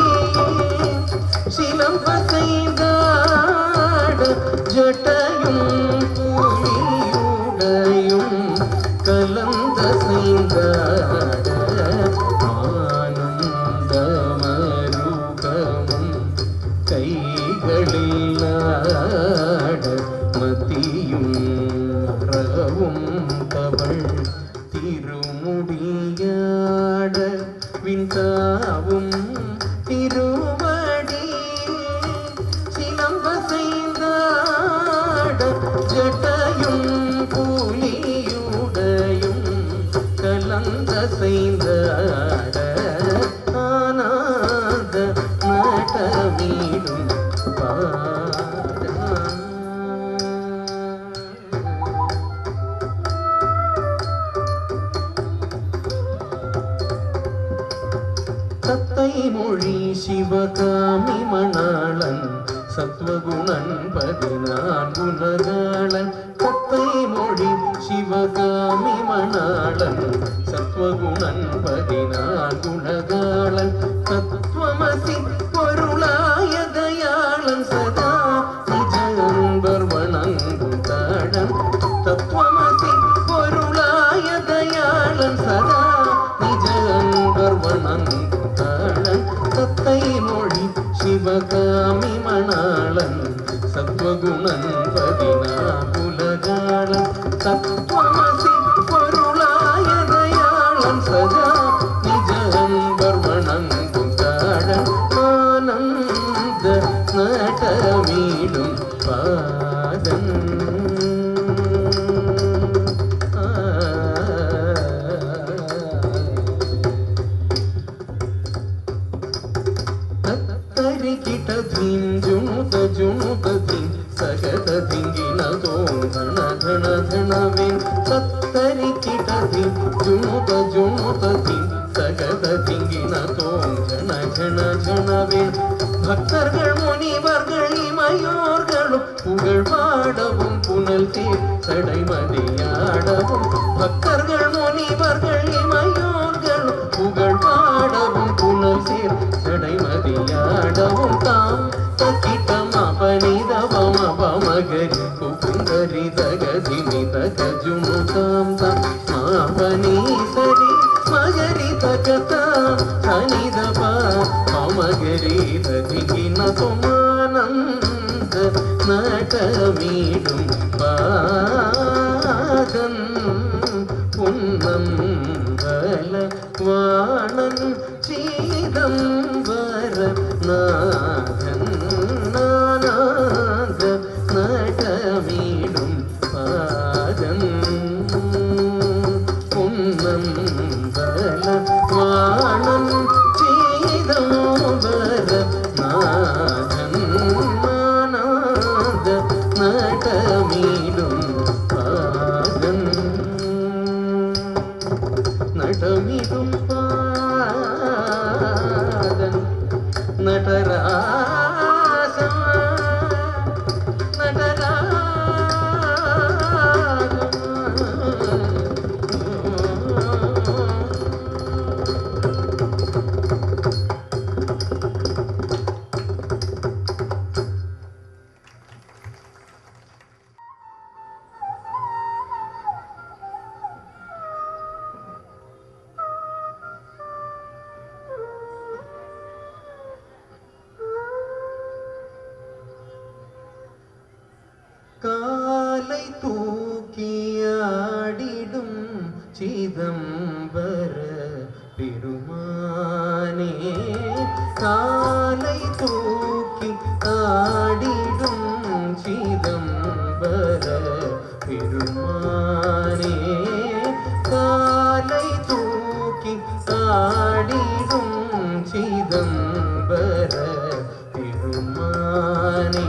C: சிலம்ப செய்தாட ஜட்டையும் புலியுடையும் கலந்த செய்தாட ஆனந்தமருகமும் கைகளில் ஆட மத்தியும் ரவும் தவள் திருமுடியாட விந்தாவும் திருவடி சிலம்ப செய்தாட ஜட்டையும் புலியுடையும் கலந்த செய்தாட ஆனாத நடமீடும் தத்தை மொழி சிவகாமி மணாளன் சத்வகுணன் 14 குணகாளன் தத்தை மொழி சிவகாமி மணாளன் சத்வகுணன் 14 குணகாளன் தத்துவமசி பொருளாய தயாளன் சதா நிஜ அன்பர் வணங்கும் தாழன் தத்துவமசி பொருளாய தயாளன் சதா நிஜ அன்பர் வணங்கும் தாழன் தத்தை மொழி சிவகாமி மணாளன் சத்வகுணன் 14 குலகாளன் தத்துவமசி பொருளாய தயாளன் சதா நிஜ அன்பர் வணங்கும் தாழன் ஆனந்த நடமீடும் பாதன் ತತ್ತರಿಕಿಟ ಧಿಂ ಜುಣುತ ಜುಣುತ ಧಿಂ ಸಗತ ಧಿಂಗಿನ ತೋಂ ಘಣ ಘಣ ಘಣವೇನ್ ತತ್ತರಿಕಿಟ ಧಿಂ ಜುಣುತ ಜುಣುತ ಧಿಂ சகத திங்கின தோம் ஜன ஜன ஜனவேன் பக்தர்கள் முனிவர்கள் இமையோர்களும் புகழ் பாடவும் புனல் தேர் சடைமதியாடவும் பக்தர்கள் முனிவர்கள் இமையோர்களும் புகழ் பாடவும் புனல் தேர் சடைமதியாடவும் தாம் தக்கிட்டமா பனிதவம பமகரி குகுந்தரி தகதினி தகஜுனு தாம் தாம் மாபனி சரி மகரி தகதா சனிதபா மமகரி ததிகின சுமானந்த நடமீடும் பாதன் புன்னம் பல வாணன் சீதம்பர நாதன் நானாத நடமீடும் பாதன் புன்னம் வாணன் சீதம்பர நாதன் நானாத நடமீடும் பாதன் நடமிடும் பாதன் நடராச காலை தூக்கியாடிடும் சிதம்பர பெருமானே காலை தூக்கி ஆடிடும் சிதம்பர பெருமானே காலை தூக்கி ஆடிடும் சிதம்பர பெருமானே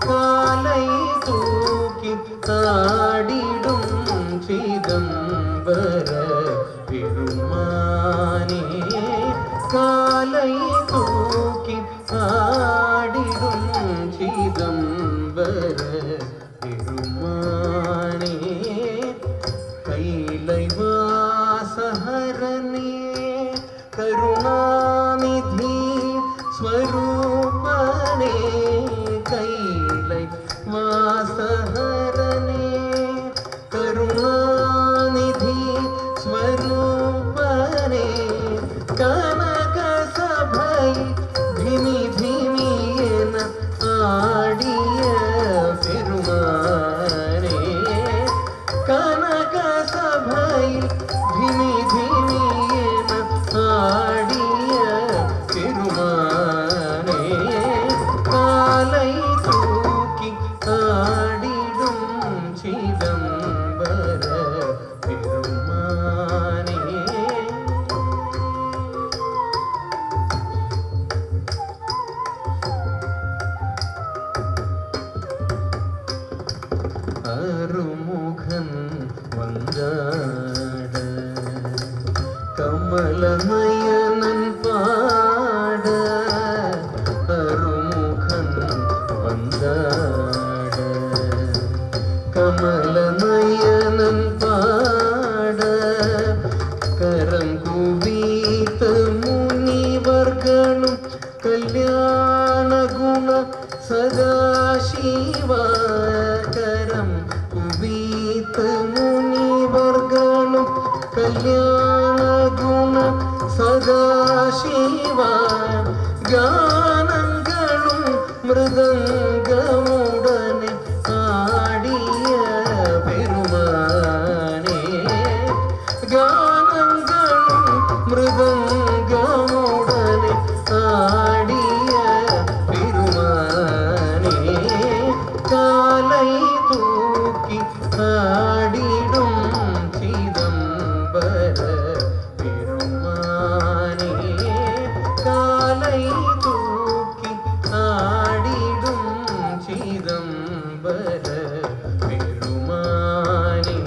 C: காலை தூக்கி ஆடிடும் சிதம்பர பெருமானே காலை தூக்கி ஆடிடும் சிதம்பர பெருமானே கைலை வாசஹரனே கருணாநிதி ஸ்வரூபனே கைலை வாசஹரனே கருணாநிதி ஸ்வரூபனே கனக சபை திமி திமி என ஆடிய பெருமானே கனக சபை திமி திமி என ஆடிய பெருமானே காலை தூக்கி ஆடிடும் சிதம்பர பெருமானே அருமுகன் வந்தாட கமலநயனன் பாட அருமுகன் வந்தாட கமலநயனன் பாட கரம் குவித்த முனிவர்களும் கல்யாண குண சதாசிவா கரம் குவித்த முனிவர்களும் கல்யாண குண சதாசிவா கானங்களும் மிருதங்கமுடனே ஆடிய பெருமானே கானங்களும் மிருதங்கமுடனே ஆடிய பெருமானே காலை தூக்கி ஆடிடும் சிதம்பர பெருமானே காலை தூக்கி ஆடிடும் சிதம்பர பெருமானே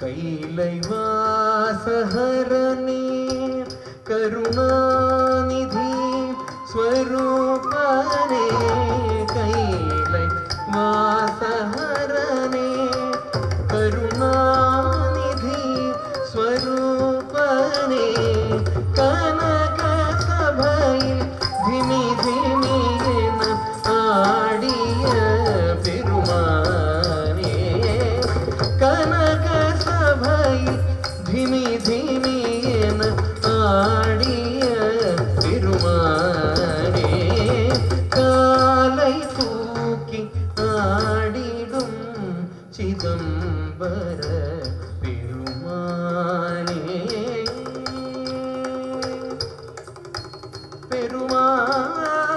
C: கைலை வாசஹரனே கருணாநிதி ஸ்வரூபனே கைலை வாசஹரனே கருணாநிதி ஸ்வரூபனே கனக சபையில் திமி திமி என ஆடிய பெருமானே கனக சபையில் திமி திமி என ஆடிய பெருமானே காலை தூக்கி ஆடிடும் சிதம்பர பெருமானே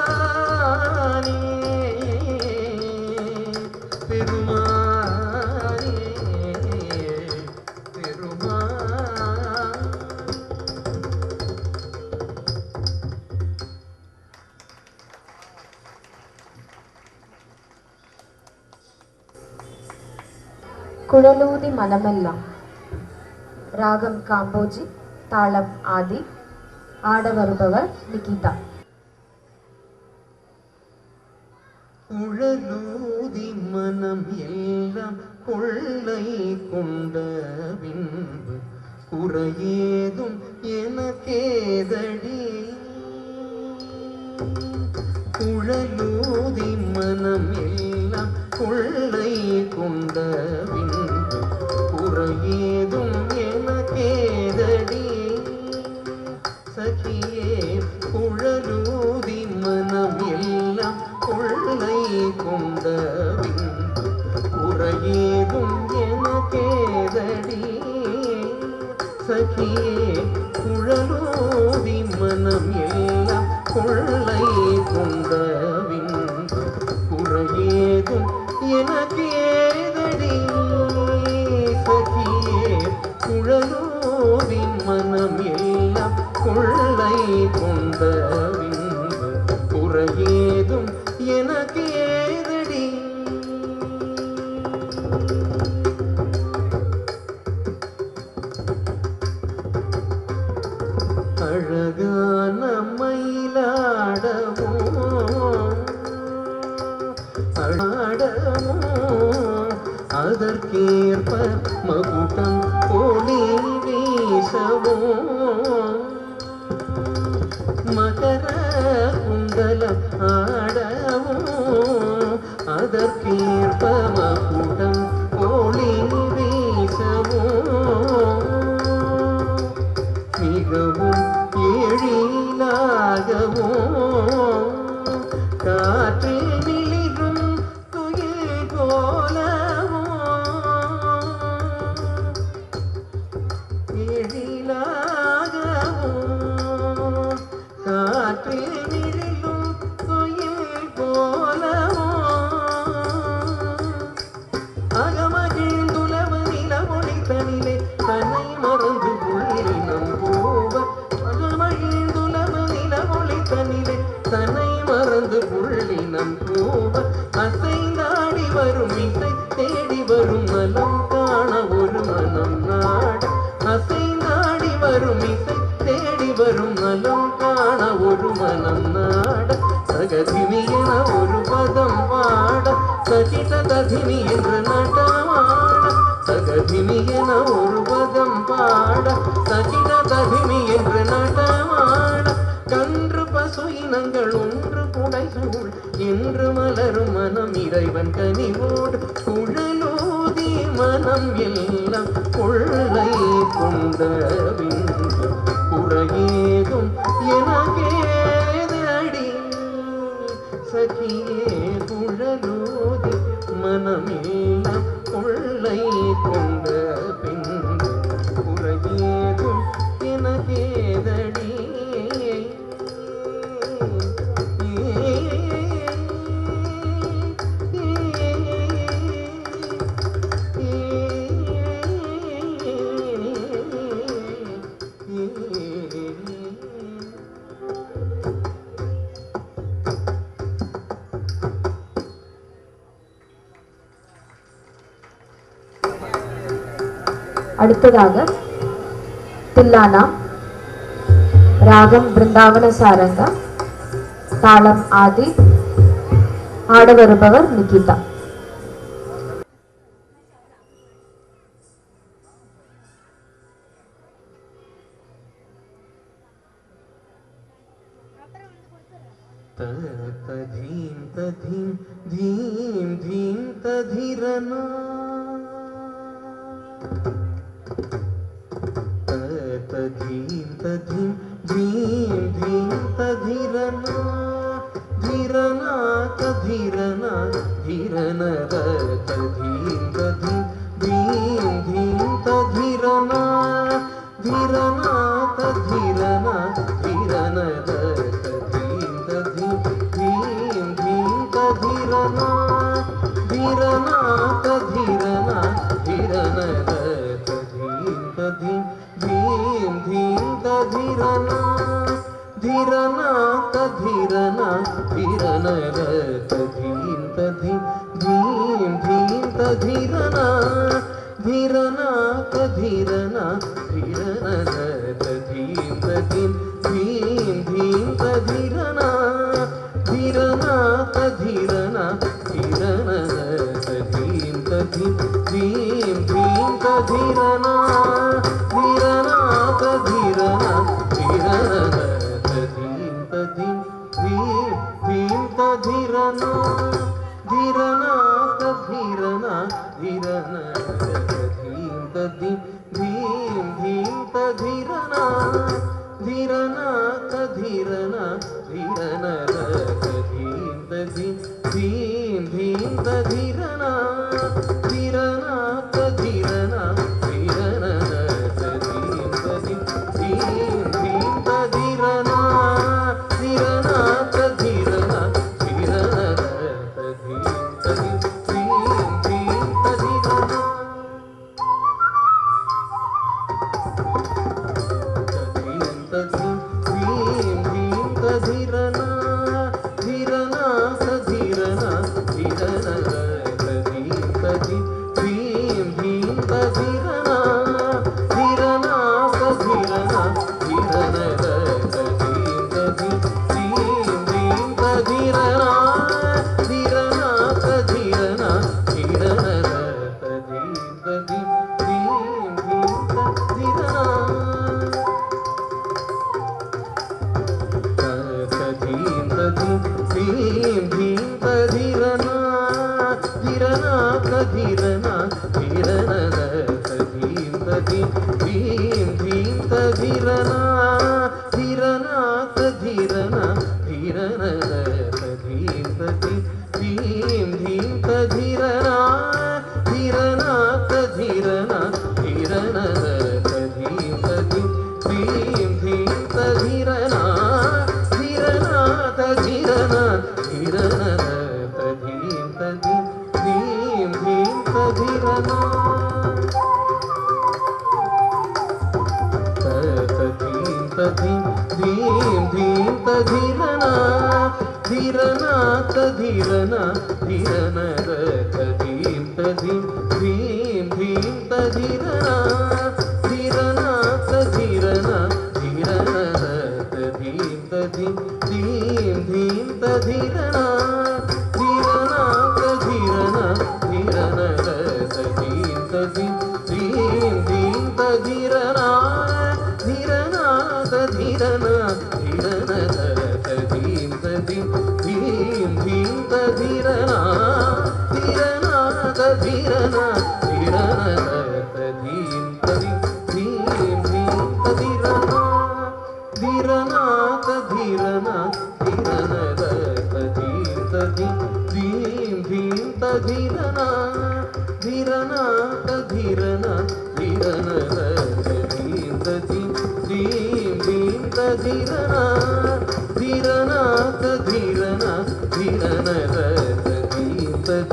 C: பெருமானே பெருமானே பெருமானே
D: குழலூதி மனமெல்லாம். ராகம் காம்போஜி, தாளம் ஆதி. ஆட வருபவர் நிகிதா.
C: குழலூதி மனம் எல்லாம் கொள்ளை கொண்ட பின்பு குறையேதும் எனக்கேதடி குழலூதி மனம் எல்லாம் கொள்ளை கொண்ட பின்பு குறையேதும் எனக்கேதடி சகியே குழலூதி மனம் எல்லாம் கொள்ளை கொண்ட பின்பு குறையேதும் எனக்கேதடி சகியே குழலூதி மனம் எல்லாம் கொள்ளை கொண்ட பின்பு குறையேதும் எனக்கேதடி சகியே குழலூதி மனம் எல்லாம் கொள்ளை கொண்ட பின்பு குறையேதும் எனக்கேதடி அழகான மயிலாடமோ ஆடமோ அதற்கேற்ப மகுடம் ஒளி வீசவோ மிகவும் எழிலாகவும் காற்றில் மிளிரும் குயில் போலவும் எழிலாகவும் காற்றில் மிளிரும் குயில் போலவும் அகமகிழ்ந்துலவு நிலவொளி தனிலே தன்னை மறந்து புள்ளினம் பூவ அகமகிழ்ந்துலவு நிலவொளி தனிலே தன்னை மறந்து புள்ளினம் பூவ அசைந்தாடி வரும் இசை தேடி வரும் நலம் காண ஒரு மனம் நாட அசைந்தாடி வரும் இசை தேடி வரும் நலம் காண ஒரு மனம் நாட சகதினி என ஒரு பதம் பாட சகித ததினி என்ற நடமாட சகதினி என ஒரு பதம் பாட சகித ததினி என்ற நடமாட கன்று பசு இனங்கள் ஒன்று புடைசூழ் என்று மலரும் மனம் இறைவன் கனிவோடு குழலோதி மனம் எல்லாம் கொள்ளை கொண்ட குறையேதும் எனக்கேதடி சகியே குழலோதி மனமெல்லாம் கொள்ளை கொண்ட பின்பு குறையேதும் எனக்கேதடி
D: அடுத்ததாக தில்லானா, ராகம் பிருந்தாவன சாரங்கா, தாளம் ஆதி, ஆட வருபவர் நிகிதா.
C: ததீம் ததீம் தீம் தீம் ததிரனா ததீம் ததீம் தீம் தீம் ததிரனா தீரனா ததிரனா தீரன ததீம் ததீம் தீம் தீம் ததிரனா தீரனா ததிரனா தீரன ததீம் ததீம் தீம் தீம் ததிரனா தீரனா ததிரனா தீரன ததீம் ததீம் தீம் தீம் ததிரனா தீரனா ததிரனா தீரன ததீம் ததீம் தீம் தீம் ததிரனா தீரனா ததிரனா தீரன ததீம் ததீம் தீம் தீம் ததிரனா தீரனா ததிரனா தீரன ததீம் ததீம் தீம் தீம் ததிரனா தீரனா ததிரனா தீரன ததீம் ததீம் தீம் தீம் ததிரனா தீரனா ததிரனா தீரன ததீம் ததீம் தீம் தீம் ததிரனா தீரனா ததிரனா தீரன ததீம் ததீம் தீம் தீம் ததிரனா தீரனா ததிரனா தீரன ததீம் ததீம் தீம் தீம் ததிரனா தீரனா ததிரனா தீரன ததீம் ததீம் தீம் தீம் ததிரனா ததீம் ததீம் தீம் ததிரனா தீரனா ததிரனா தீரன ததீம் ததீம் தீம் தீம் ததிரனா தீரனா ததிரனா தீரன ததீம் ததீம் தீம் தீம் ததிரனா தீரனா ததிரனா தீரன ததீம் ததீம் தீம் தீம் ததிரனா ததீம் ததீம் தீம் தீம் ததிரனா தீரனா ததிரனா தீரன ததீம் ததீம் தீம் தீம் ததிரனா ಧೀರನ ಧೀಂ ತಧಿ ಧೀಂ ಧೀಂ ತಧೀರನ ಧೀರನ ತಧೀರನ ಧೀರನ ತಧೀಂ ತಧಿ ಧೀಂ ಧೀಂ ತಧೀರನ ಧೀರನ ತಧೀರನ ಧೀರನ ತಧೀಂ ತಧಿ ಧೀಂ ಧೀಂ ತಧೀರನ ತಧೀಂ ಧೀಂ ಧೀಂ ತಧೀರನ ಧೀರನ ತಧೀರನ ಧೀರನ ತಧೀಂ ತಧೀಂ ಧೀಂ ಧೀಂ ತಧೀರನ ಧೀರನ ತಧೀರನ ಧೀರನ ತಧೀಂ ತಧೀಂ ಧೀಂ ಧೀಂ ತಧೀರನ ಧೀರನ ತಧೀರನ ಧೀರನ ತಧೀಂ ತಧೀಂ ಧೀಂ ಧೀಂ ತಧೀರನ ಧೀರನ ತಧೀರನ ಧೀರನ ತಧೀಂ ತಧೀಂ ಧೀಂ ಧೀಂ ತಧೀರನ ಧೀರನ ತಧೀರನ ಧೀರನ ತಧೀಂ ತಧೀಂ ಧೀಂ ಧೀಂ ತಧೀರನ ಧೀರನ ತಧೀರನ ಧೀರನ ತಧೀಂ ತಧೀಂ ಧೀಂ ಧೀಂ ತಧೀರನ ಧೀರನ ತಧೀರನ ಧೀರನ ತಧೀಂ ತಧೀಂ ಧೀಂ ಧೀಂ ತಧೀರನ ಧೀರನ ತಧೀರನ ಧೀರನ ತಧೀಂ ತಧೀಂ ಧೀಂ ಧೀಂ ತಧೀರನ ಧೀರನ ತಧೀರನ ಧೀರನ ತಧೀಂ ತಧೀಂ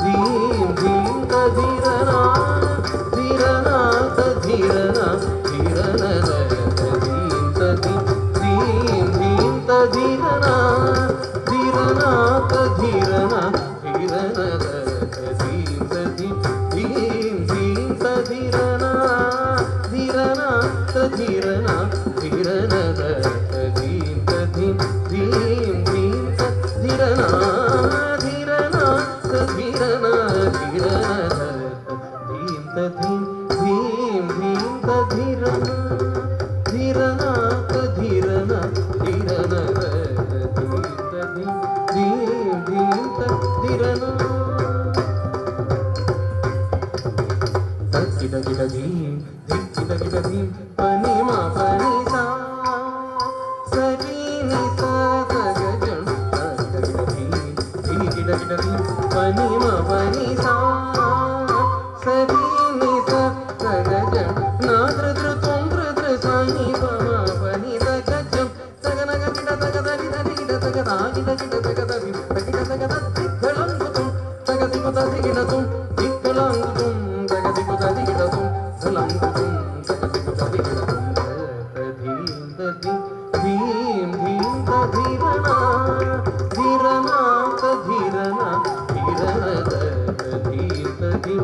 C: ಧೀಂ ಧೀಂ ತಧೀರನ ಧೀರನ ತಧೀರನ ಧೀರನ ತಧೀಂ ತಧೀಂ ಧೀಂ ಧೀಂ ತಧೀರನ ಧೀರನ ತಧೀರನ ಧೀರನ ತಧೀಂ ತಧೀಂ ಧೀಂ ಧೀಂ ತಧೀರನ ಧೀರನ ತಧೀರನ ಧೀರನ ತಧೀಂ ತಧೀಂ ಧೀಂ ಧೀಂ ತಧೀರನ ಧೀರನ ತಧೀರನ ಧೀರನ ತಧೀಂ ತಧೀಂ ಧೀಂ ಧೀಂ ತಧೀರನ ಗಿಡ ಗಿಡ ಧೀಂ ಧಿಕ್ ಗಿಡ ಗಿಡ ಧೀಂ ಪನಿ ಮಾ ಪನಿ ಸಾ ಸರಿ ನಿ ಸಾ ಸ ಗ ಜಂ ಗಿಡ ಗಿಡ ಧೀಂ ಧೀ ಗಿಡ ಗಿಡ ಧೀಂ ಪನಿ ಮಾ ಪನಿ ಸಾ ಸರಿ ನಿ ಸಾ ಸ ಗ ಜಂ ನಾ ದ್ರ ದ್ರ ತೊಂ ದ್ರ ದ್ರ ಸಾ ನಿ ಪ ಮಾ ಪನಿ ಸ ಗ ಜಂ ಸ ಗ ನ ಗ ಗಿಡ ಸ ಗ ದ ರಿ ದ ರಿ ಗಿಡ ಸ ಗ ದ ಗಿಡ ಗಿಡ ಸ ಗ ದ ರಿ ಸ ಗಿಡ ಸ ಗ ದ ದಿ ಗಳಂಗು ತುಂ ಸ ಗ ದಿ ಪ ದ ದಿ ಗಿಡ ತುಂ ದಿ ಗಳಂಗು ತುಂ ಸ ಗ ದಿ ಪ ದ ದಿ ಗಿಡ ತುಂ ಗಳಂಗು ತುಂ ಸ ಗ ದಿ ಪ ದ ದಿ ಗಿಡ ತುಂ ತಧೀಂ ತಧೀಂ ಧೀಂ ಧೀಂ ತಧೀರನ ಧೀರನ ತಧೀರನ ಧೀರನ ತಧೀಂ ತಧೀಂ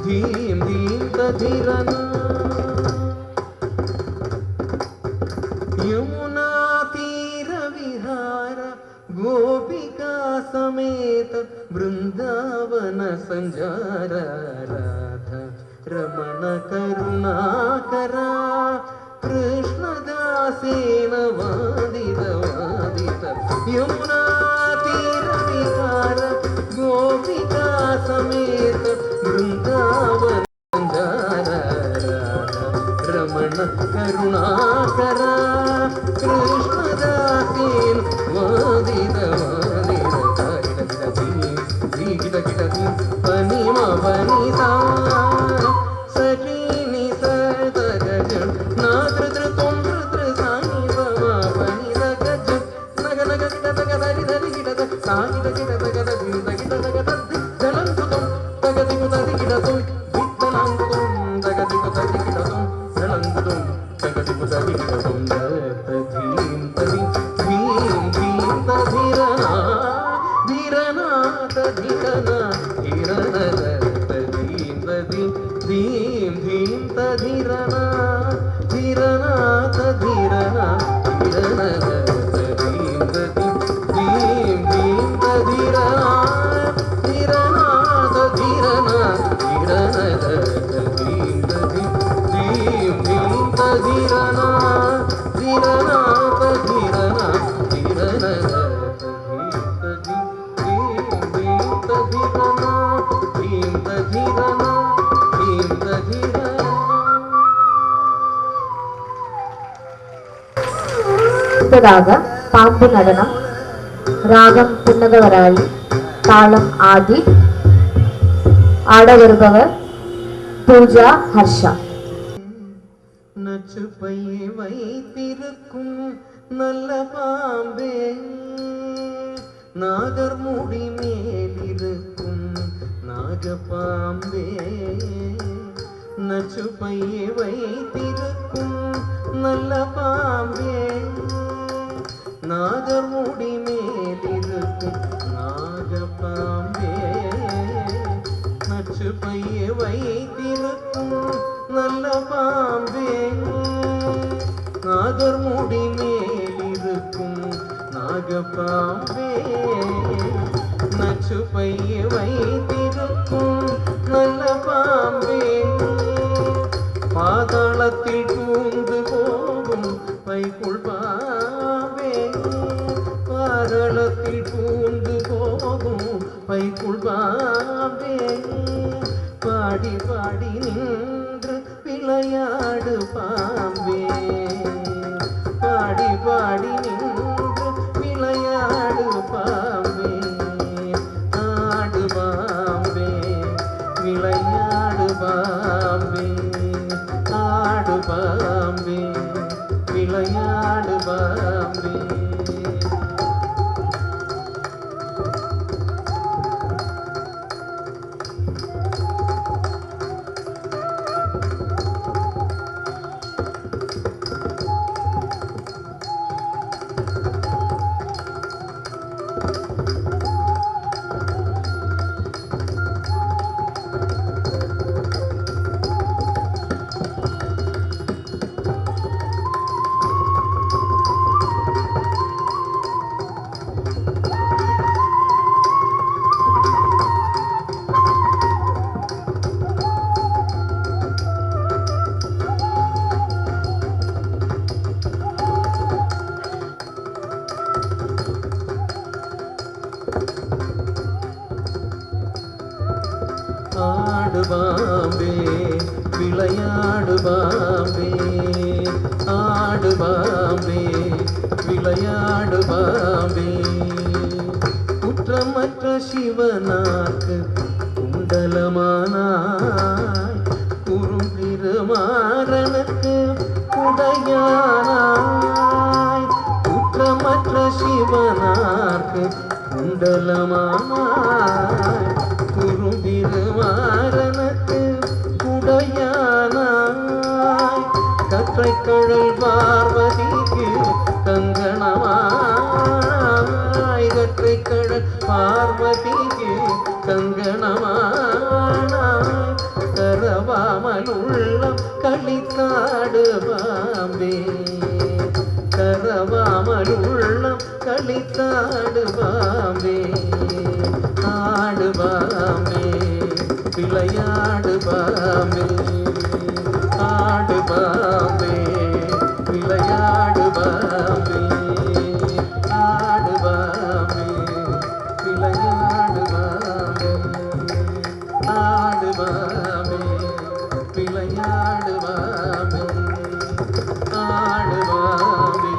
C: ಧೀಂ ಧೀಂ ತಧೀರನ ಯಮುನಾ ತೀರ ವಿಹಾರ ಗೋಪಿಕಾ ಸಮೇತ ಬೃಂದಾವನ ಸಂಜಾರ ರಾಧ ರಮಣ ಕರುಣಾಕರ ಕೃಷ್ಣದಾಸೇನ ವಾದಿತ ವಾದಿತ ಯಮುನಾ ತೀರ ವಿಹಾರ ಗೋಪಿಕಾ ಸಮೇತ ಬೃಂದಾವನ ಸಂಜಾರ ರಮಣ ಕರುಣಾಕರ ಕೃಷ್ಣದಾಸೇನ ವಾದಿತ ವಾದಿತ ಗಿಡ ಗಿಡ ಗಿಡ ಧೀಂ ಪನಿ ಮಾ ಪನಿ ಸಾ ಸರಿ ನಿ ಸ ದ ಗ ಜಂ ನಾ ದ್ರ ದ್ರ ತೊಂ ದ್ರ ದ್ರ ಸಾ ನಿ ಪ ಮಾ ಪನಿ ದ ಗ ಜಂ ನ ಗ ಗಿಡ ದ ಗ ದ ರಿ ದ ರಿ ಗಿಡ ದ ಸಾ ಗಿಡ ಗಿಡ ದ ಗ ದ ಧೀಂ ದ ಗಿಡ ದ ಗ ದ ದಿ ಗಳಂಗು ತುಂ ದ ಗ ದಿ ಪು ದ ದಿ ಗಿಡ ತುಂ ದಿ ಗಳಂಗು ತುಂ ದ ಗ ದಿ ಪು ದ ದಿ ಗಿಡ ತುಂ ಗಳಂಗು ತುಂ ದ ಗ ದಿ ಪು ದ ದಿ ಗಿಡ ತುಂ ತಧೀಂ ತಧೀಂ ಧೀಂ ಧೀಂ ತಧೀರನ ಧೀರನ ತಧೀರನ ಧೀರನ ತಧೀಂ ತಧೀಂ ಧೀಂ ಧೀಂ ತಧೀರನ ಧೀರನ ತಧೀರನ ಧೀರನ ತಧೀಂ ತಧೀಂ ಧೀಂ ಧೀಂ ತಧೀರನ ಧೀರನ ತಧೀರನ ಧೀರನ ತಧೀಂ ತಧೀಂ ಧೀಂ ಧೀಂ ತಧೀರನ ಧೀರನ ತಧೀರನ ಧೀರನ
D: ರಾಗ ಪಾಂಬು ನಡನ ராகம் புன்னகவராளி, தாளம் ஆதி. ஆட வருபவர் பூஜா ஹர்ஷா.
C: நச்சு பையை வைத்திருக்கும் நல்ல பாம்பே, நாகர் முடி மேலிருக்கும் நாகப்பாம்பே. நச்சு பையை வைத்திருக்கும் நல்ல பாம்பே, நாகர் முடி மேலிருக்கும் நாகப்பாம்பே. நச்சு பையை வைத்திருக்கும் நல்ல பாம்பே, நாகர் முடி மேலிருக்கும் நாகப்பாம்பே. நச்சு பையை வைத்திருக்கும் நல்ல பாம்பே, பாதாளத்தில் பூந்து போகும் பைக்குள் பாம்பே. பாதாளத்தில் பூந்து போகும் பைக்குள் பாம்பே. பாடி பாடி நின்று விளையாடு பாம்பே, பாடி பாடி நின்று விளையாடு பாம்பே. ஆடு பாம்பே, விளையாடு பாம்பே. ஆடு பாம்பே, விளையாடு பாம்பே. ஆடு பாம்பே, விளையாடு பாம்பே. ஆடு பாம்பே, விளையாடு பாம்பே. குற்றமற்ற சிவனாக்கு குண்டலமானாய், குறும்பிருமாறனுக்கு குடையானாய். குற்றமற்ற சிவனாக்கு குண்டலமானாய், குறும்பிருமாறனுக்கு குடையானாய். கற்றைக்கழல் பார்வதிக்கு கங்கணமானாய். கற்றைக்கழல் பார்வதிக்கு கங்கணமானாய். கரவாமல் உள்ளம் களித்தாடு பாம்பே, கரவாமல் உள்ளம் களித்தாடு பாம்பே. ஆடு பாம்பே, விளையாடு பாம்பே. ஆடு பாம்பே, விளையாடு பாம்பே. ஆடு பாம்பே, விளையாடு பாம்பே. ஆடு பாம்பே, விளையாடு பாம்பே. ஆடு பாம்பே,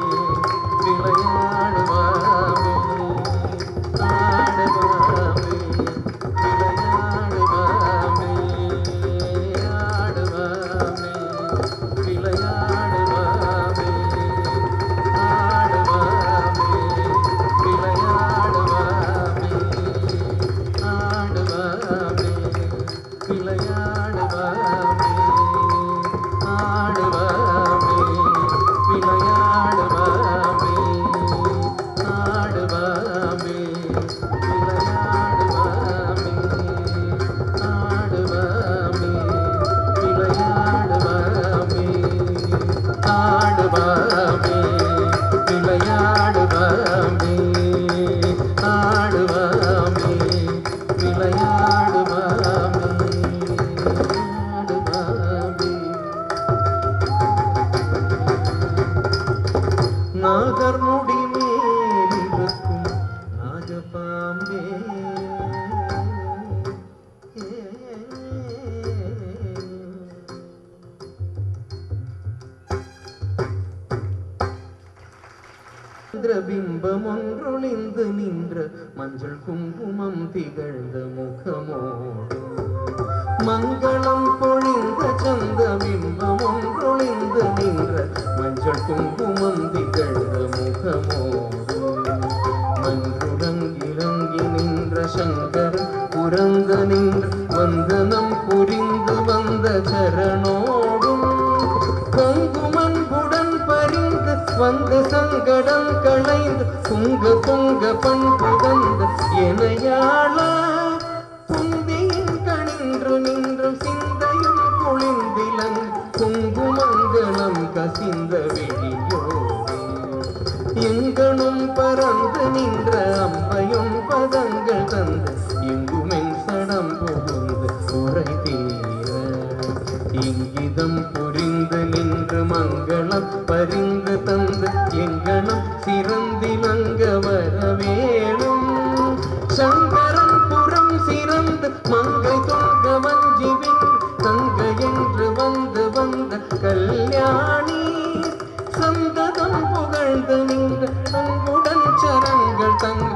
C: விளையாடு பாம்பே. ஆடு பாம்பே, விளையாடு பாம்பே. ஆடு பாம்பே, விளையாடு பாம்பே. ஆடு பாம்பே, விளையாடு பாம்பே. ஆடு பாம்பே, விளையாடு பாம்பே. ஆடு பாம்பே, விளையாடு பாம்பே. ஆடு பாம்பே, விளையாடு பாம்பே. ஆடு பாம்பே, விளையாடு பாம்பே. ஆடு பாம்பே, விளையாடு பாம்பே. ஆடு பாம்பே, விளையாடு பாம்பே. ஆடு பாம்பே. நாகர் முடி மேலிருக்கும் நாகப்பாம்பே. பிம்பம் ஒன்றொளிந்து நின்ற மஞ்சள் குங்குமம் திகழ்ந்த முகமோடு மங்களம் பொழிந்த சந்த பிம்பம் ஒன்றொளிந்து நின்ற மஞ்சள் குங்குமம் திகழ்ந்த முகமோடு மன்றுடங்கிலங்கி நின்ற சங்கர் புரங்க நின்ற வந்தனம் புரிந்து வந்த சரணோடும் குங்குமன்புடன் பறிந்து வந்த சங்கடம் களைந்து குங்க பொங்க பண்புதந்த எனையாள குந்தியின் கணின்று நின்றும் சிந்தையும் குளிந்திலன் குங்குமங்கலம் கசிந்த வெளியோடு எங்கனும் பறந்து நின்ற அம்பையும் பதங்கள் தந்து எங்குமென் சடம் புகுந்து உரை தீர இங்கிதம் புரிந்து நின்று மங்களம் பரிந்து தந்து எங்கனம் சிறந்திலங்க வரவேணும் சங்கரன் புறம் சிறந்து மங்கை தொங்க வஞ்சிவின் தங்க என்று வந்து வந்த கல்யாணி சந்ததம் புகழ்ந்து நின்ற அன்புடன் சரங்கள் தங்க